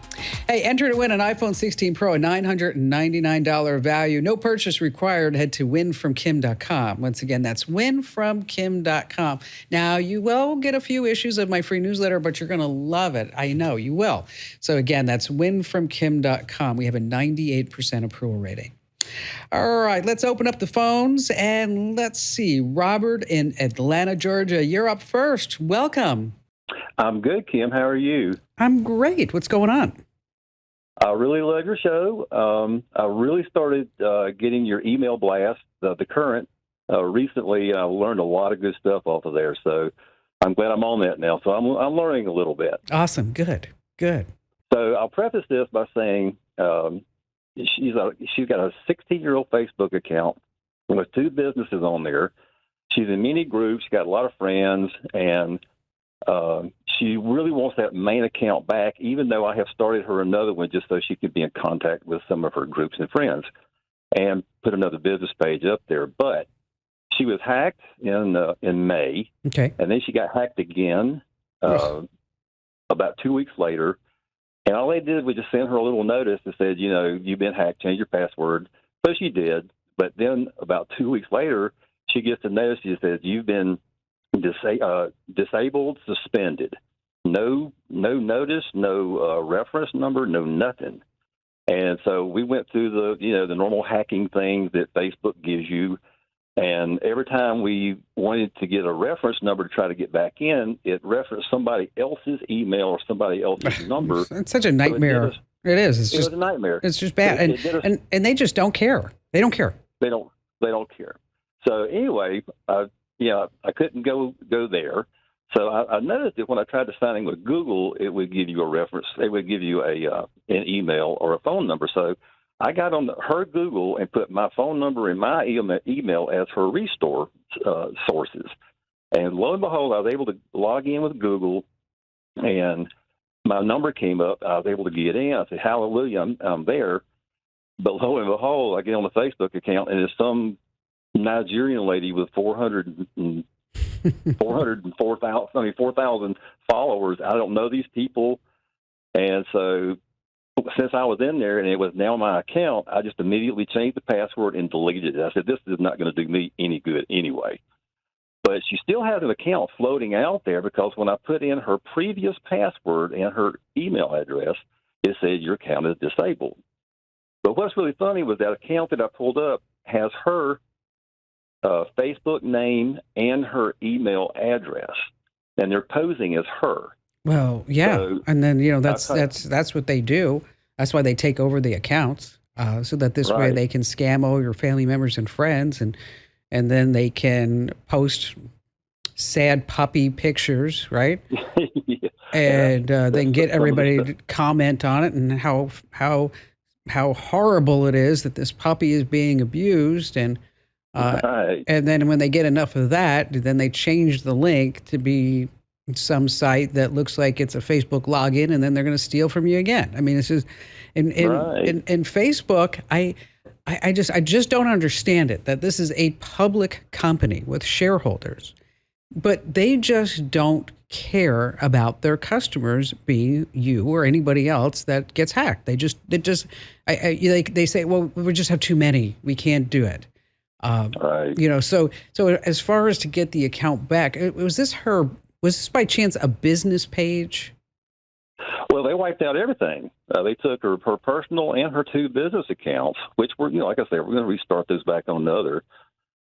Hey, enter to win an iPhone 16 Pro, a $999 value. No purchase required. Head to winfromkim.com. Once again, that's winfromkim.com. Now, you will get a few issues of my free newsletter, but you're going to love it. I know you will. So again, that's winfromkim.com. We have a 98% approval rating. All right, let's open up the phones and let's see. Robert in Atlanta, Georgia, you're up first. Welcome. I'm good, Kim. How are you? I'm great. What's going on? I really love your show. I really started getting your email blast, the current, recently. I learned a lot of good stuff off of there, so I'm glad I'm on that now. So I'm learning a little bit. Awesome. Good. So I'll preface this by saying she's got a 16-year-old Facebook account with 2 businesses on there. She's in many groups. She's got a lot of friends, and she really wants that main account back, even though I have started her another one just so she could be in contact with some of her groups and friends and put another business page up there. But she was hacked in May, okay, and then she got hacked again about 2 weeks later. And all they did was just send her a little notice that said, you've been hacked, change your password. So she did. But then about 2 weeks later, she gets a notice that says, you've been disabled, suspended. No notice, no reference number, no nothing. And so we went through the normal hacking things that Facebook gives you. And every time we wanted to get a reference number to try to get back in, it referenced somebody else's email or somebody else's number. It's such a nightmare. So it is. It was a nightmare. It's just bad. And they just don't care. They don't care. They don't care. So anyway, I couldn't go there. So I noticed that when I tried to sign in with Google, it would give you a reference. It would give you an email or a phone number. So I got on her Google and put my phone number and my email as her restore sources. And lo and behold, I was able to log in with Google, and my number came up. I was able to get in. I said, hallelujah, I'm there. But lo and behold, I get on the Facebook account, and it's some Nigerian lady with 4,000 followers. I don't know these people. And so since I was in there and it was now my account, I just immediately changed the password and deleted it. I said, this is not going to do me any good anyway. But but she still has an account floating out there because when I put in her previous password and her email address, it said your account is disabled. But what's really funny was that account that I pulled up has her Facebook name and her email address, and they're posing as her. Well, yeah, So, and then that's what they do. That's why they take over the accounts, so that this way Right. they can scam all your family members and friends, and then they can post sad puppy pictures, right? Yeah. And they can get Some of the everybody stuff- to comment on it and how horrible it is that this puppy is being abused, and Right. and then when they get enough of that, then they change the link to be some site that looks like it's a Facebook login, and then they're going to steal from you again. I mean, this is in Right. in Facebook. I just don't understand it, that this is a public company with shareholders, but they just don't care about their customers being you or anybody else that gets hacked. They they say, well, we just have too many, we can't do it. Right. You know, so as far as to get the account back, was this by chance a business page? Well, they wiped out everything. They took her personal and her 2 business accounts, which were, like I said, we're going to restart those back on another.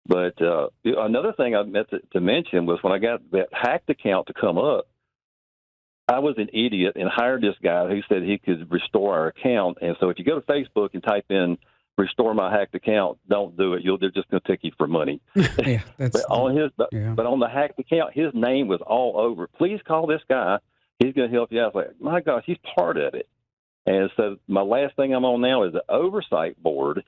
But another thing I meant to mention was when I got that hacked account to come up, I was an idiot and hired this guy who said he could restore our account. And so if you go to Facebook and type in restore my hacked account, don't do it. They're just going to take you for money. Yeah, but on the hacked account, his name was all over. Please call this guy. He's going to help you out. I was like, my gosh, he's part of it. And so my last thing I'm on now is the oversight board.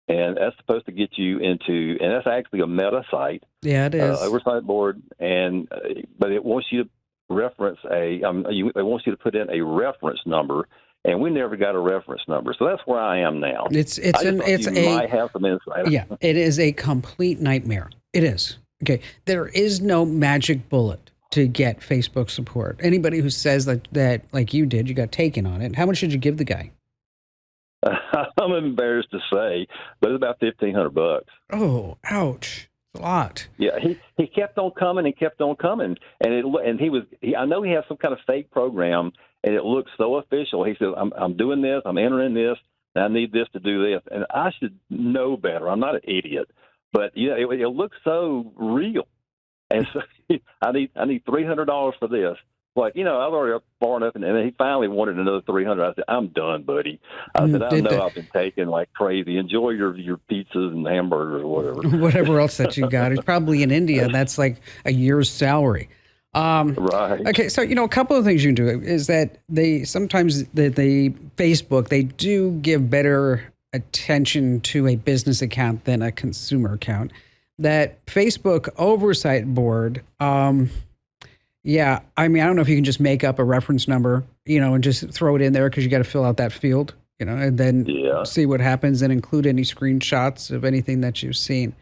And that's supposed to get you into, and that's actually a meta site. Yeah, it is. Oversight board. But it wants you to reference it wants you to put in a reference number. And we never got a reference number, so that's where I am now. Might have some insight. Yeah, it is a complete nightmare. It is. Okay, there is no magic bullet to get Facebook support. Anybody who says that like you did, you got taken on it. How much did you give the guy? I'm embarrassed to say, but it's about $1,500. Oh, ouch! It's a lot. Yeah, he kept on coming and kept on coming, and I know he has some kind of fake program. And it looks so official. He says, I'm doing this, I'm entering this, and I need this to do this. And I should know better. I'm not an idiot. But, yeah, it looks so real. And so I need $300 for this. Like, I was already up far enough, and he finally wanted another $300. I said, I'm done, buddy. I said, I know I've been taken like crazy. Enjoy your pizzas and hamburgers or whatever. Whatever else that you got. It's probably in India. That's like a year's salary. Right. Okay, so a couple of things you can do is that sometimes the Facebook, they do give better attention to a business account than a consumer account. That Facebook oversight board, yeah, I mean, I don't know if you can just make up a reference number, and just throw it in there because you got to fill out that field, and then see what happens and include any screenshots of anything that you've seen.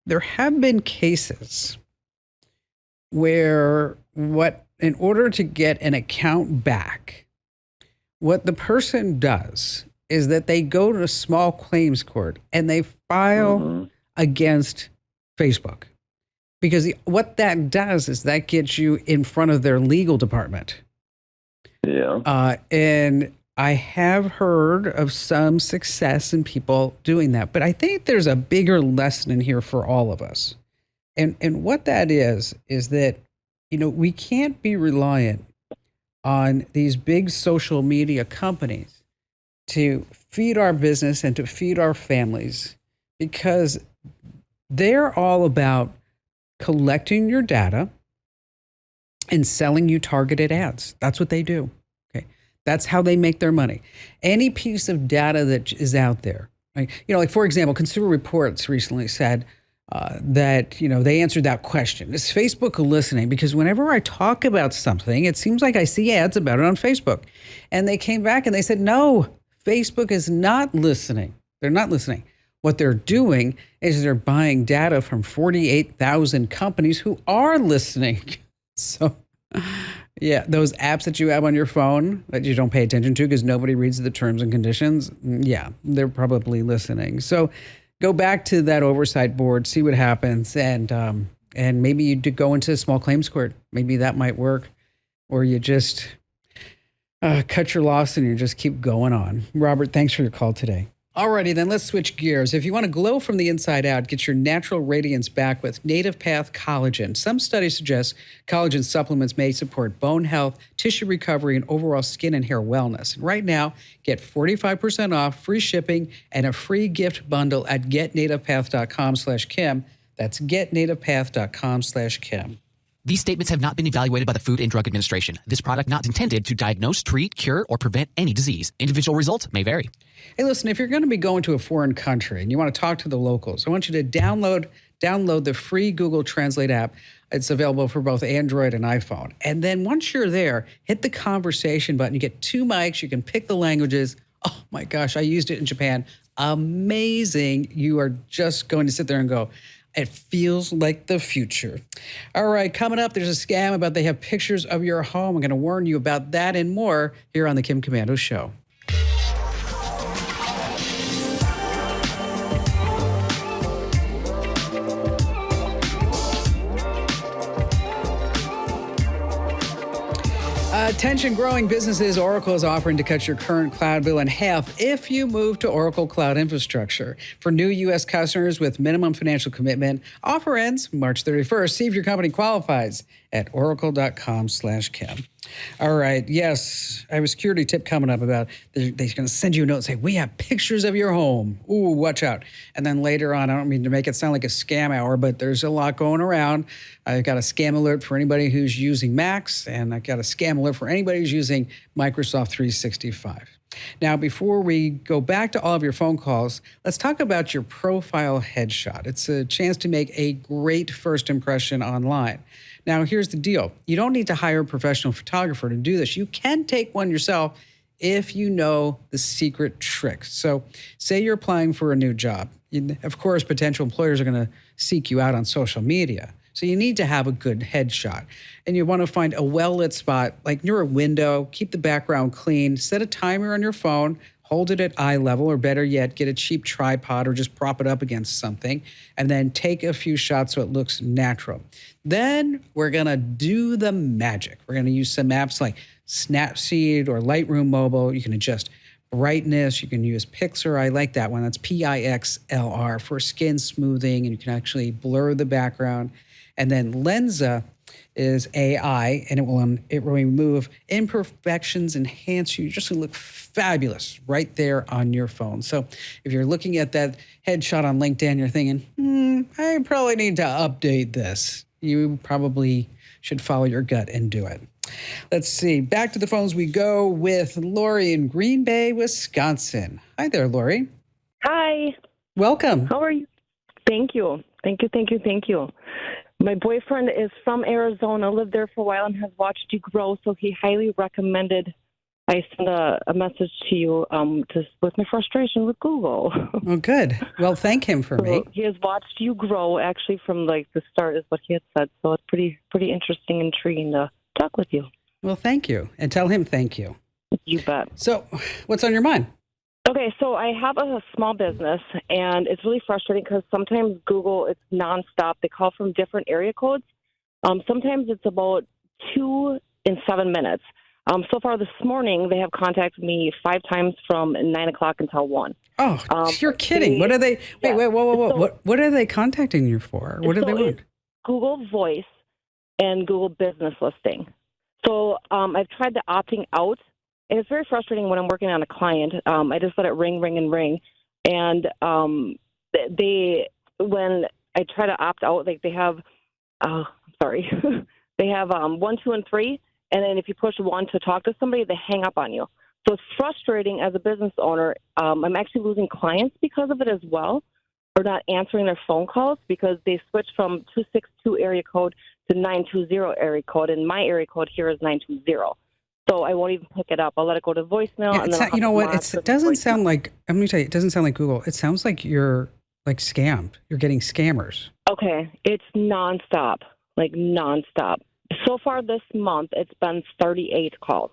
There have been cases where in order to get an account back, what the person does is that they go to a small claims court and they file against Facebook. Because what that does is that gets you in front of their legal department. Yeah. And I have heard of some success in people doing that, but I think there's a bigger lesson in here for all of us. And what that is that, we can't be reliant on these big social media companies to feed our business and to feed our families, because they're all about collecting your data and selling you targeted ads. That's what they do. That's how they make their money. Any piece of data that is out there, right? Like for example, Consumer Reports recently said that, they answered that question. Is Facebook listening? Because whenever I talk about something, it seems like I see ads about it on Facebook. And they came back and they said, no, Facebook is not listening. They're not listening. What they're doing is they're buying data from 48,000 companies who are listening. So... yeah, those apps that you have on your phone that you don't pay attention to because nobody reads the terms and conditions, yeah, they're probably listening. So, go back to that oversight board, see what happens, and maybe you do go into a small claims court. Maybe that might work, or you just cut your loss and you just keep going on. Robert, thanks for your call today. Alrighty, then let's switch gears. If you want to glow from the inside out, get your natural radiance back with Native Path Collagen. Some studies suggest collagen supplements may support bone health, tissue recovery, and overall skin and hair wellness. And right now, get 45% off, free shipping, and a free gift bundle at getnativepath.com/Kim. That's getnativepath.com/Kim. These statements have not been evaluated by the Food and Drug Administration. This product not intended to diagnose, treat, cure, or prevent any disease. Individual results may vary. Hey, listen, if you're going to be going to a foreign country and you want to talk to the locals, I want you to download the free Google Translate app. It's available for both Android and iPhone. And then once you're there, hit the conversation button. You get 2 mics. You can pick the languages. Oh, my gosh, I used it in Japan. Amazing. You are just going to sit there and go, it feels like the future. All right, coming up, there's a scam about they have pictures of your home. I'm going to warn you about that and more here on the Kim Komando Show. Attention growing businesses, Oracle is offering to cut your current cloud bill in half if you move to Oracle Cloud Infrastructure. For new U.S. customers with minimum financial commitment, offer ends March 31st. See if your company qualifies at oracle.com/Kim. All right. Yes, I have a security tip coming up about they're going to send you a note and say, we have pictures of your home. Ooh, watch out. And then later on, I don't mean to make it sound like a scam hour, but there's a lot going around. I've got a scam alert for anybody who's using Macs, and I've got a scam alert for anybody who's using Microsoft 365. Now, before we go back to all of your phone calls, let's talk about your profile headshot. It's a chance to make a great first impression online. Now, here's the deal. You don't need to hire a professional photographer to do this. You can take one yourself if you know the secret tricks. So say you're applying for a new job. Of course, potential employers are going to seek you out on social media. So you need to have a good headshot. And you want to find a well-lit spot, like near a window, keep the background clean, set a timer on your phone, hold it at eye level, or better yet, get a cheap tripod or just prop it up against something, and then take a few shots so it looks natural. Then we're going to do the magic. We're going to use some apps like Snapseed or Lightroom Mobile. You can adjust brightness. You can use Pixlr. I like that one. That's Pixlr for skin smoothing, and you can actually blur the background. And then Lensa is AI, and it will remove imperfections, enhance you. Just look fabulous right there on your phone. So if you're looking at that headshot on LinkedIn, you're thinking, I probably need to update this. You probably should follow your gut and do it. Let's see. Back to the phones we go with Lori in Green Bay, Wisconsin. Hi there, Lori. Hi. Welcome. How are you? Thank you. Thank you. My boyfriend is from Arizona, lived there for a while, and has watched you grow, so he highly recommended I send a message to you with my frustration with Google. Oh, good. Well, thank him for me. He has watched you grow, actually, from like the start is what he had said, so it's pretty interesting, intriguing to talk with you. Well, thank you, and tell him thank you. You bet. So, what's on your mind? Okay, so I have a small business, and it's really frustrating because sometimes Google, it's nonstop. They call from different area codes. Sometimes it's about 2 in 7 minutes. So far this morning, they have contacted me 5 times from 9 o'clock until 1. Oh, you're kidding. What are they? Wait, whoa. So, what are they contacting you for? What do they want? Google Voice and Google Business Listing. So I've tried the opting out. And it's very frustrating when I'm working on a client. I just let it ring. And when I try to opt out, like they have, they have 1, 2, and 3. And then if you push 1 to talk to somebody, they hang up on you. So it's frustrating as a business owner. I'm actually losing clients because of it as well, or not answering their phone calls because they switched from 262 area code to 920 area code. And my area code here is 920. So I won't even pick it up. I'll let it go to voicemail. Yeah, and then you know what? It doesn't sound like, I'm going to tell you, it doesn't sound like Google. It sounds like you're like scammed. You're getting scammers. Okay. It's nonstop, like nonstop. So far this month, it's been 38 calls.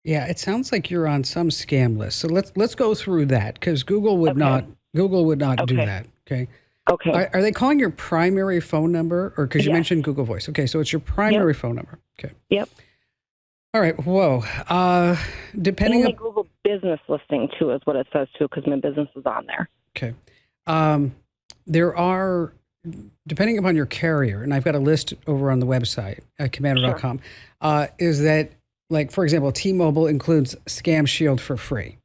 Yeah, it sounds like you're on some scam list. So let's go through that because Google would not Google would not do that. Okay. Okay. Are they calling your primary phone number, or because you Yes. mentioned Google Voice? Okay, so it's your primary phone number. Okay. Yep. All right. Whoa. Depending And my on Google business listing too is what it says too, because my business is on there. okay, there are depending upon your carrier, and I've got a list over on the website at Komando.com. Is that like, for example, T-Mobile includes Scam Shield for free.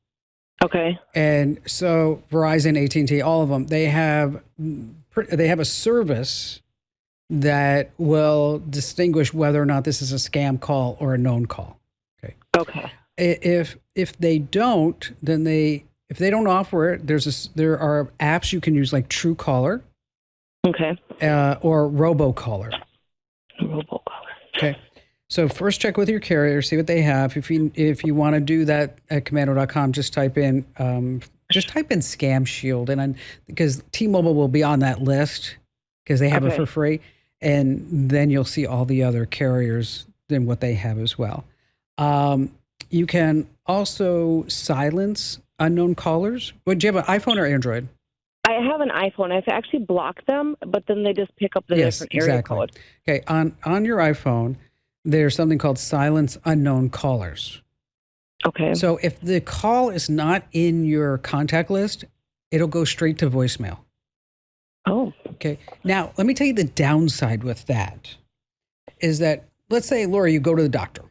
Okay. And so Verizon, AT&T, all of them, they have a service that will distinguish whether or not this is a scam call or a known call. Okay. Okay. If they don't, then if they don't offer it, there are apps you can use like Truecaller. Okay. Or Robocaller. Robocaller. Okay. So first check with your carrier, see what they have. If you want to do that at Komando.com, just type in Scam Shield, and because T-Mobile will be on that list because they have it for free, and then you'll see all the other carriers and what they have as well. You can also silence unknown callers. Do you have an iPhone or Android? I have an iPhone. I've actually blocked them, but then they just pick up the different area code. Okay, on your iPhone, there's something called silence unknown callers. Okay. So if the call is not in your contact list, it'll go straight to voicemail. Oh. Okay. Now, let me tell you the downside with that is that, let's say, Laura, you go to the doctor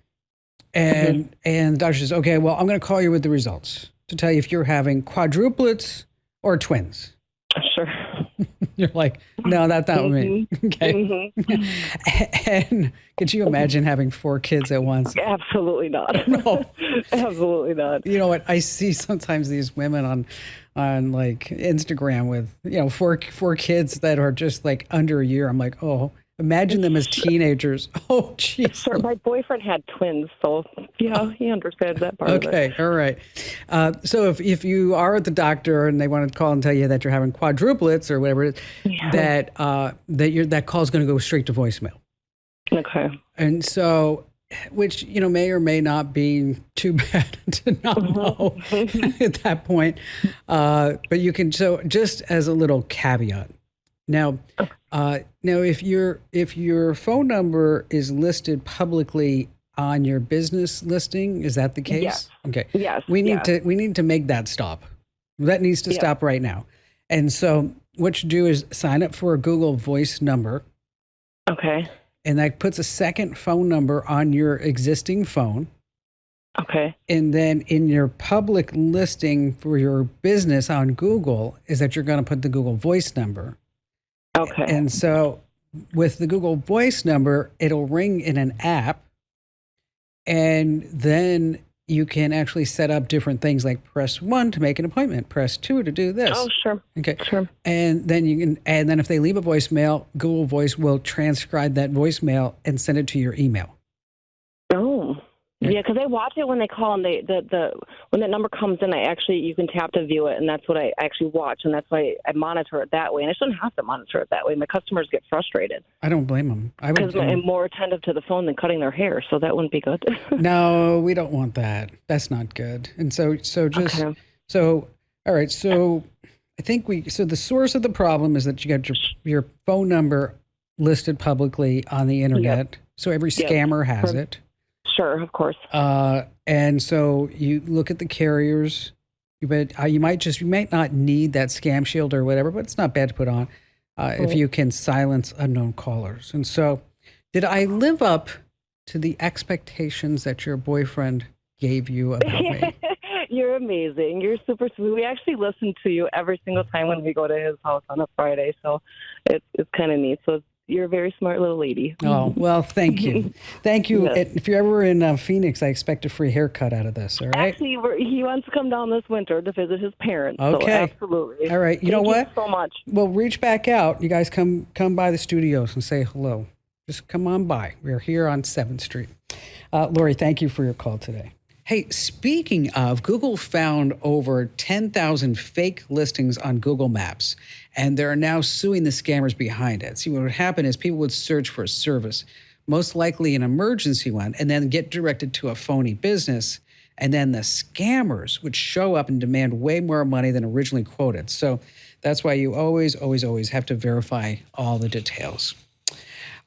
and the doctor says, okay, well, I'm going to call you with the results to tell you if you're having quadruplets or twins. Sure. You're like, no, that's not me. Okay. And could you imagine having 4 kids at once? Absolutely not. No. Absolutely not. You know what? I see sometimes these women on like Instagram with, 4 kids that are just like under a year. I'm like, oh, imagine them as teenagers. Oh, jeez. Sure. My boyfriend had twins, so yeah, he understands that part of it. Okay, all right. So if you are at the doctor and they want to call and tell you that you're having quadruplets or whatever, that call is going to go straight to voicemail. Okay. And so, which may or may not be too bad to not know at that point. But you can, so just as a little caveat. Now, if your phone number is listed publicly on your business listing, is that the case? Yes. Okay. Yes. We need to make that stop. That needs to stop right now. And so what you do is sign up for a Google Voice number. Okay. And that puts a second phone number on your existing phone. Okay. And then in your public listing for your business on Google is that you're going to put the Google Voice number. Okay. And so with the Google Voice number, it'll ring in an app. And then you can actually set up different things like press 1 to make an appointment, press 2 to do this. Oh, sure. Okay. Sure. And then if they leave a voicemail, Google Voice will transcribe that voicemail and send it to your email. Oh. Yeah, because I watch it when they call, and when that number comes in, you can tap to view it, and that's what I actually watch, and that's why I monitor it that way. And I shouldn't have to monitor it that way. My customers get frustrated. I don't blame them. Because I'm more attentive to the phone than cutting their hair, so that wouldn't be good. No, we don't want that. That's not good. And so all right. So I think the source of the problem is that you got your phone number listed publicly on the internet. Yep. So every scammer has it. Sure, of course. And so you look at the carriers, but you might not need that Scam Shield or whatever, but it's not bad to put on if you can silence unknown callers. And so, did I live up to the expectations that your boyfriend gave you about me? You're amazing. You're super sweet. We actually listen to you every single time when we go to his house on a Friday, so it's kind of neat. So you're a very smart little lady. Oh, well, thank you. Thank you. Yes. If you're ever in Phoenix, I expect a free haircut out of this, all right? Actually, he wants to come down this winter to visit his parents. Okay. So absolutely. All right. You know what? Thank you so much. Well, reach back out. You guys come by the studios and say hello. Just come on by. We're here on 7th Street. Lori, thank you for your call today. Hey, speaking of, Google found over 10,000 fake listings on Google Maps, and they're now suing the scammers behind it. See, what would happen is people would search for a service, most likely an emergency one, and then get directed to a phony business. And then the scammers would show up and demand way more money than originally quoted. So that's why you always, always, always have to verify all the details.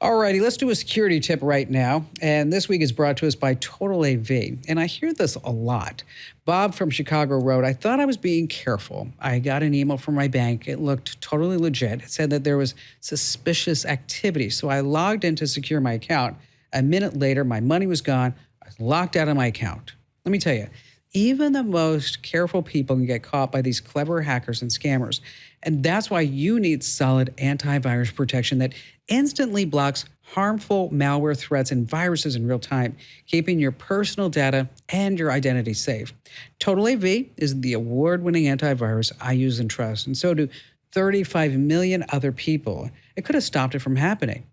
All righty, let's do a security tip right now. And this week is brought to us by Total AV. And I hear this a lot. Bob from Chicago wrote, I thought I was being careful. I got an email from my bank. It looked totally legit. It said that there was suspicious activity. So I logged in to secure my account. A minute later, my money was gone. I was locked out of my account. Let me tell you, even the most careful people can get caught by these clever hackers and scammers. And that's why you need solid antivirus protection that instantly blocks harmful malware threats and viruses in real time, keeping your personal data and your identity safe. Total AV is the award-winning antivirus I use and trust, and so do 35 million other people. It could have stopped it from happening.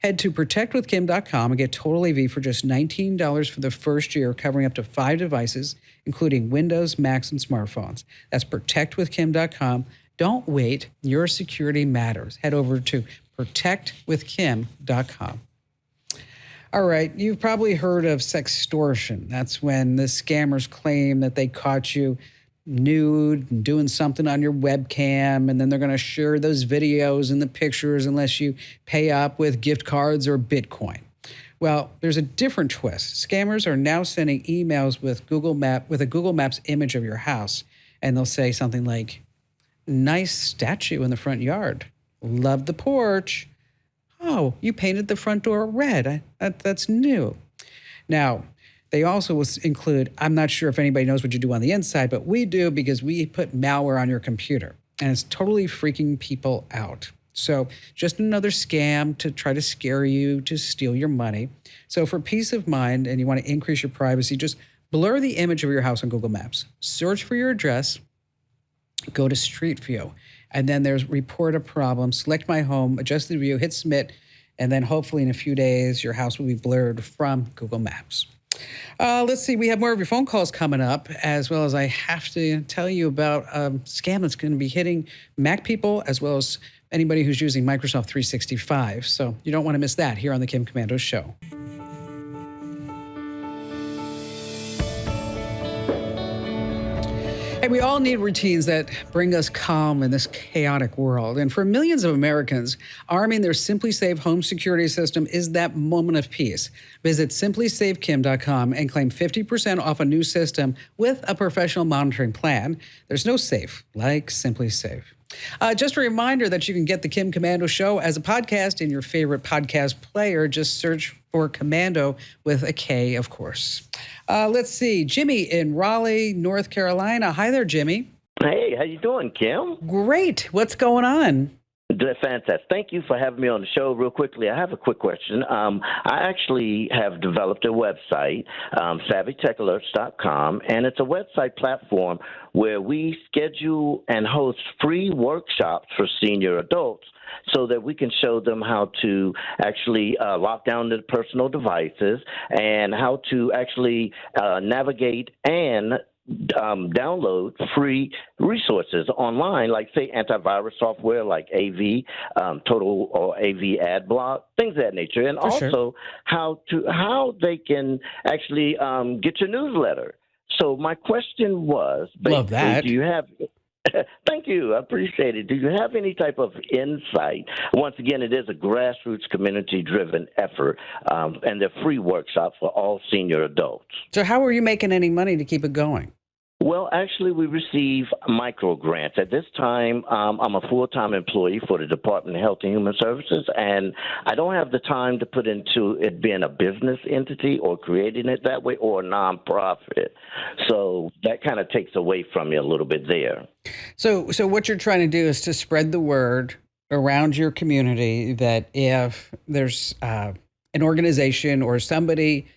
Head to protectwithkim.com and get Total AV for just $19 for the first year, covering up to 5 devices, including Windows, Macs, and smartphones. That's protectwithkim.com. Don't wait. Your security matters. Head over to protectwithkim.com. All right, you've probably heard of sextortion. That's when the scammers claim that they caught you nude and doing something on your webcam, and then they're going to share those videos and the pictures unless you pay up with gift cards or Bitcoin. Well, there's a different twist. Scammers are now sending emails with a Google Maps image of your house, and they'll say something like, nice statue in the front yard. Love the porch. Oh, you painted the front door red. That's new. Now, they also will include, I'm not sure if anybody knows what you do on the inside, but we do because we put malware on your computer. And it's totally freaking people out. So just another scam to try to scare you to steal your money. So for peace of mind and you want to increase your privacy, just blur the image of your house on Google Maps. Search for your address. Go to Street View, and then there's report a problem, select my home, adjust the view, hit submit, and then hopefully in a few days, your house will be blurred from Google Maps. Let's see, we have more of your phone calls coming up, as well as I have to tell you about a scam that's going to be hitting Mac people, as well as anybody who's using Microsoft 365. So you don't want to miss that here on the Kim Komando Show. Hey, we all need routines that bring us calm in this chaotic world. And for millions of Americans, arming their SimpliSafe home security system is that moment of peace. Visit simplysafekim.com and claim 50% off a new system with a professional monitoring plan. There's no safe like SimpliSafe. Just a reminder that you can get the Kim Komando Show as a podcast in your favorite podcast player. Just search for Komando with a K, of course. Let's see. Jimmy in Raleigh, North Carolina. Hi there, Jimmy. Hey, how you doing, Kim? Great. What's going on? Fantastic. Thank you for having me on the show. Real quickly, I have a quick question. I actually have developed a website, savvytechalerts.com, and it's a website platform where we schedule and host free workshops for senior adults so that we can show them how to actually lock down their personal devices and how to actually navigate and download free resources online, like, say, antivirus software like AV, Total or AV Ad Block, things of that nature, and also how they can actually get your newsletter. So my question was, love that. Do you have Thank you. I appreciate it. Do you have any type of insight? Once again, it is a grassroots community-driven effort, and they're free workshops for all senior adults. So how are you making any money to keep it going? Well, actually, we receive micro grants. At this time, I'm a full-time employee for the Department of Health and Human Services, and I don't have the time to put into it being a business entity or creating it that way or a nonprofit. So that kind of takes away from me a little bit there. So what you're trying to do is to spread the word around your community that if there's an organization or somebody.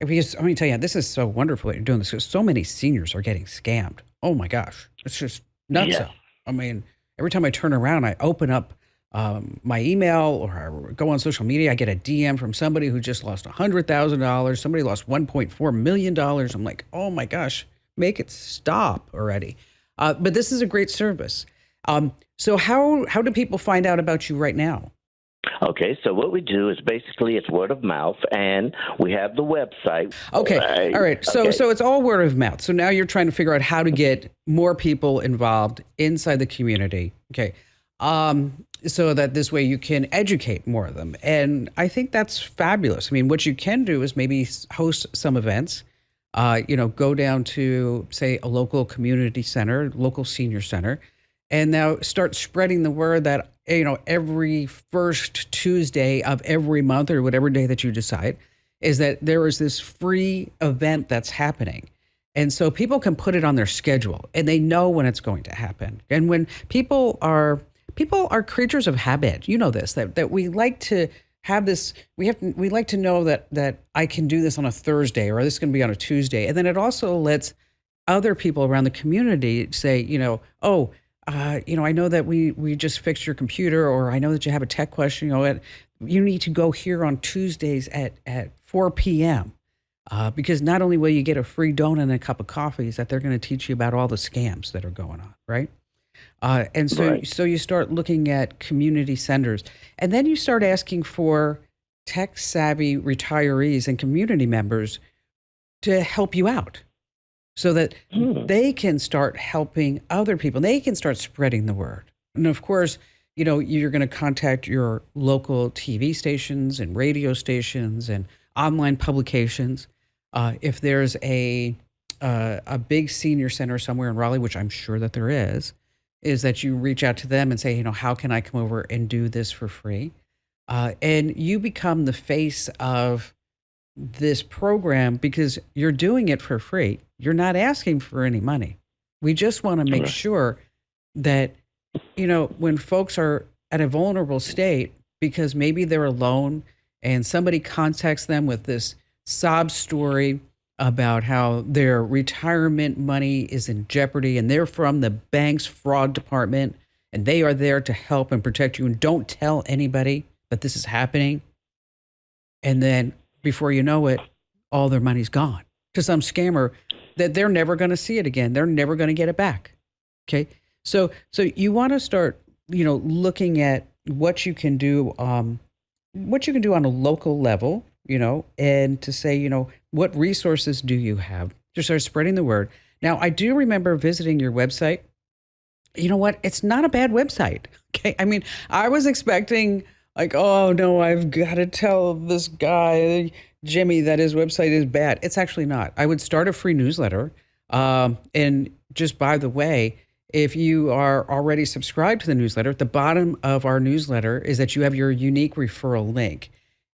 Because let me tell you, this is so wonderful that you're doing this because so many seniors are getting scammed. Oh my gosh, it's just nuts. Yeah. I mean, every time I turn around, I open up my email or I go on social media, I get a DM from somebody who just lost $100,000. Somebody lost $1.4 million. I'm like, oh my gosh, make it stop already. But this is a great service. So how do people find out about you right now? Okay, so what we do is basically it's word of mouth, and we have the website. Okay. All right. So it's all word of mouth. So now you're trying to figure out how to get more people involved inside the community. Okay. So that this way you can educate more of them. And I think that's fabulous. I mean, what you can do is maybe host some events, go down to, say, a local community center, local senior center, and now start spreading the word that, every first Tuesday of every month or whatever day that you decide is that there is this free event that's happening. And so people can put it on their schedule and they know when it's going to happen. And when people are creatures of habit, you know this, that we like to have this, we like to know that I can do this on a Thursday or this is going to be on a Tuesday. And then it also lets other people around the community say, I know that we just fixed your computer, or I know that you have a tech question, you need to go here on Tuesdays at 4 p.m. Because not only will you get a free donut and a cup of coffee, is that they're going to teach you about all the scams that are going on, right? So you start looking at community centers, and then you start asking for tech-savvy retirees and community members to help you out so that they can start helping other people. They can start spreading the word. And of course, you're going to contact your local TV stations and radio stations and online publications. If there's a big senior center somewhere in Raleigh, which I'm sure that there is that you reach out to them and say, how can I come over and do this for free? And you become the face of this program because you're doing it for free. You're not asking for any money. We just want to make sure that, when folks are at a vulnerable state because maybe they're alone and somebody contacts them with this sob story about how their retirement money is in jeopardy and they're from the bank's fraud department and they are there to help and protect you, and don't tell anybody that this is happening. And then before you know it, all their money's gone to some scammer that they're never going to see it again. They're never going to get it back. Okay. So you want to start, looking at what you can do, on a local level, and to say, what resources do you have to start spreading the word? Now, I do remember visiting your website. You know what? It's not a bad website. Okay. I mean, I was expecting like, oh no, I've got to tell this guy, Jimmy, that his website is bad. It's actually not. I would start a free newsletter. And just by the way, if you are already subscribed to the newsletter, at the bottom of our newsletter is that you have your unique referral link.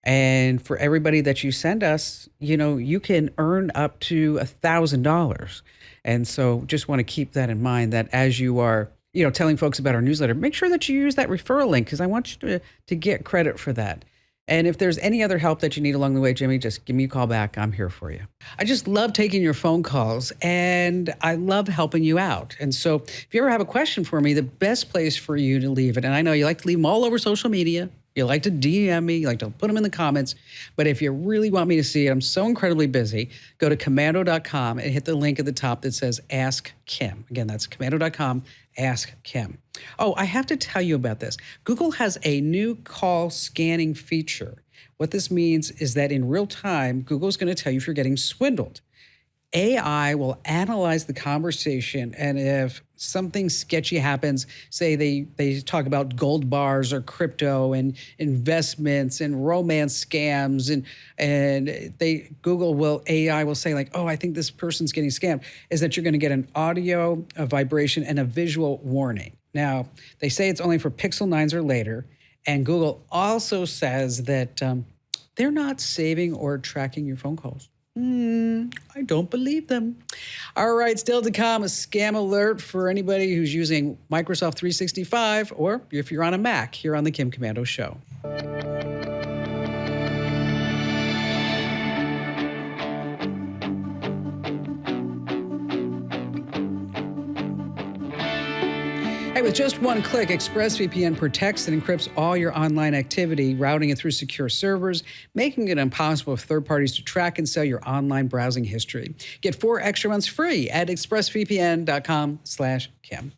And for everybody that you send us, you can earn up to $1,000. And so just want to keep that in mind, that as you are, telling folks about our newsletter, make sure that you use that referral link because I want you to get credit for that. And if there's any other help that you need along the way, Jimmy, just give me a call back. I'm here for you. I just love taking your phone calls and I love helping you out. And so if you ever have a question for me, the best place for you to leave it, and I know you like to leave them all over social media. You like to DM me, you like to put them in the comments. But if you really want me to see it, I'm so incredibly busy, go to Komando.com and hit the link at the top that says Ask Kim. Again, that's Komando.com, Ask Kim. Oh, I have to tell you about this. Google has a new call scanning feature. What this means is that in real time, Google's going to tell you if you're getting swindled. AI will analyze the conversation, and if something sketchy happens, say they talk about gold bars or crypto and investments and romance scams, and AI will say like, oh, I think this person's getting scammed, is that you're going to get an audio, a vibration, and a visual warning. Now, they say it's only for Pixel 9s or later, and Google also says that they're not saving or tracking your phone calls. I don't believe them. All right, still to come, a scam alert for anybody who's using Microsoft 365 or if you're on a Mac here on the Kim Komando Show. Hey, right, with just one click, ExpressVPN protects and encrypts all your online activity, routing it through secure servers, making it impossible for third parties to track and sell your online browsing history. Get 4 extra months free at expressvpn.com/Kim.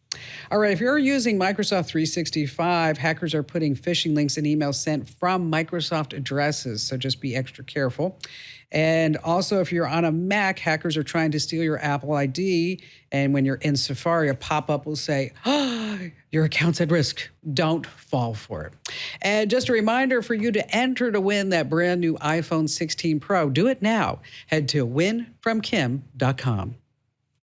All right, if you're using Microsoft 365, hackers are putting phishing links in emails sent from Microsoft addresses, so just be extra careful. And also, if you're on a Mac, hackers are trying to steal your Apple ID. And when you're in Safari, a pop-up will say, oh, your account's at risk. Don't fall for it. And just a reminder for you to enter to win that brand new iPhone 16 Pro. Do it now. Head to winfromkim.com.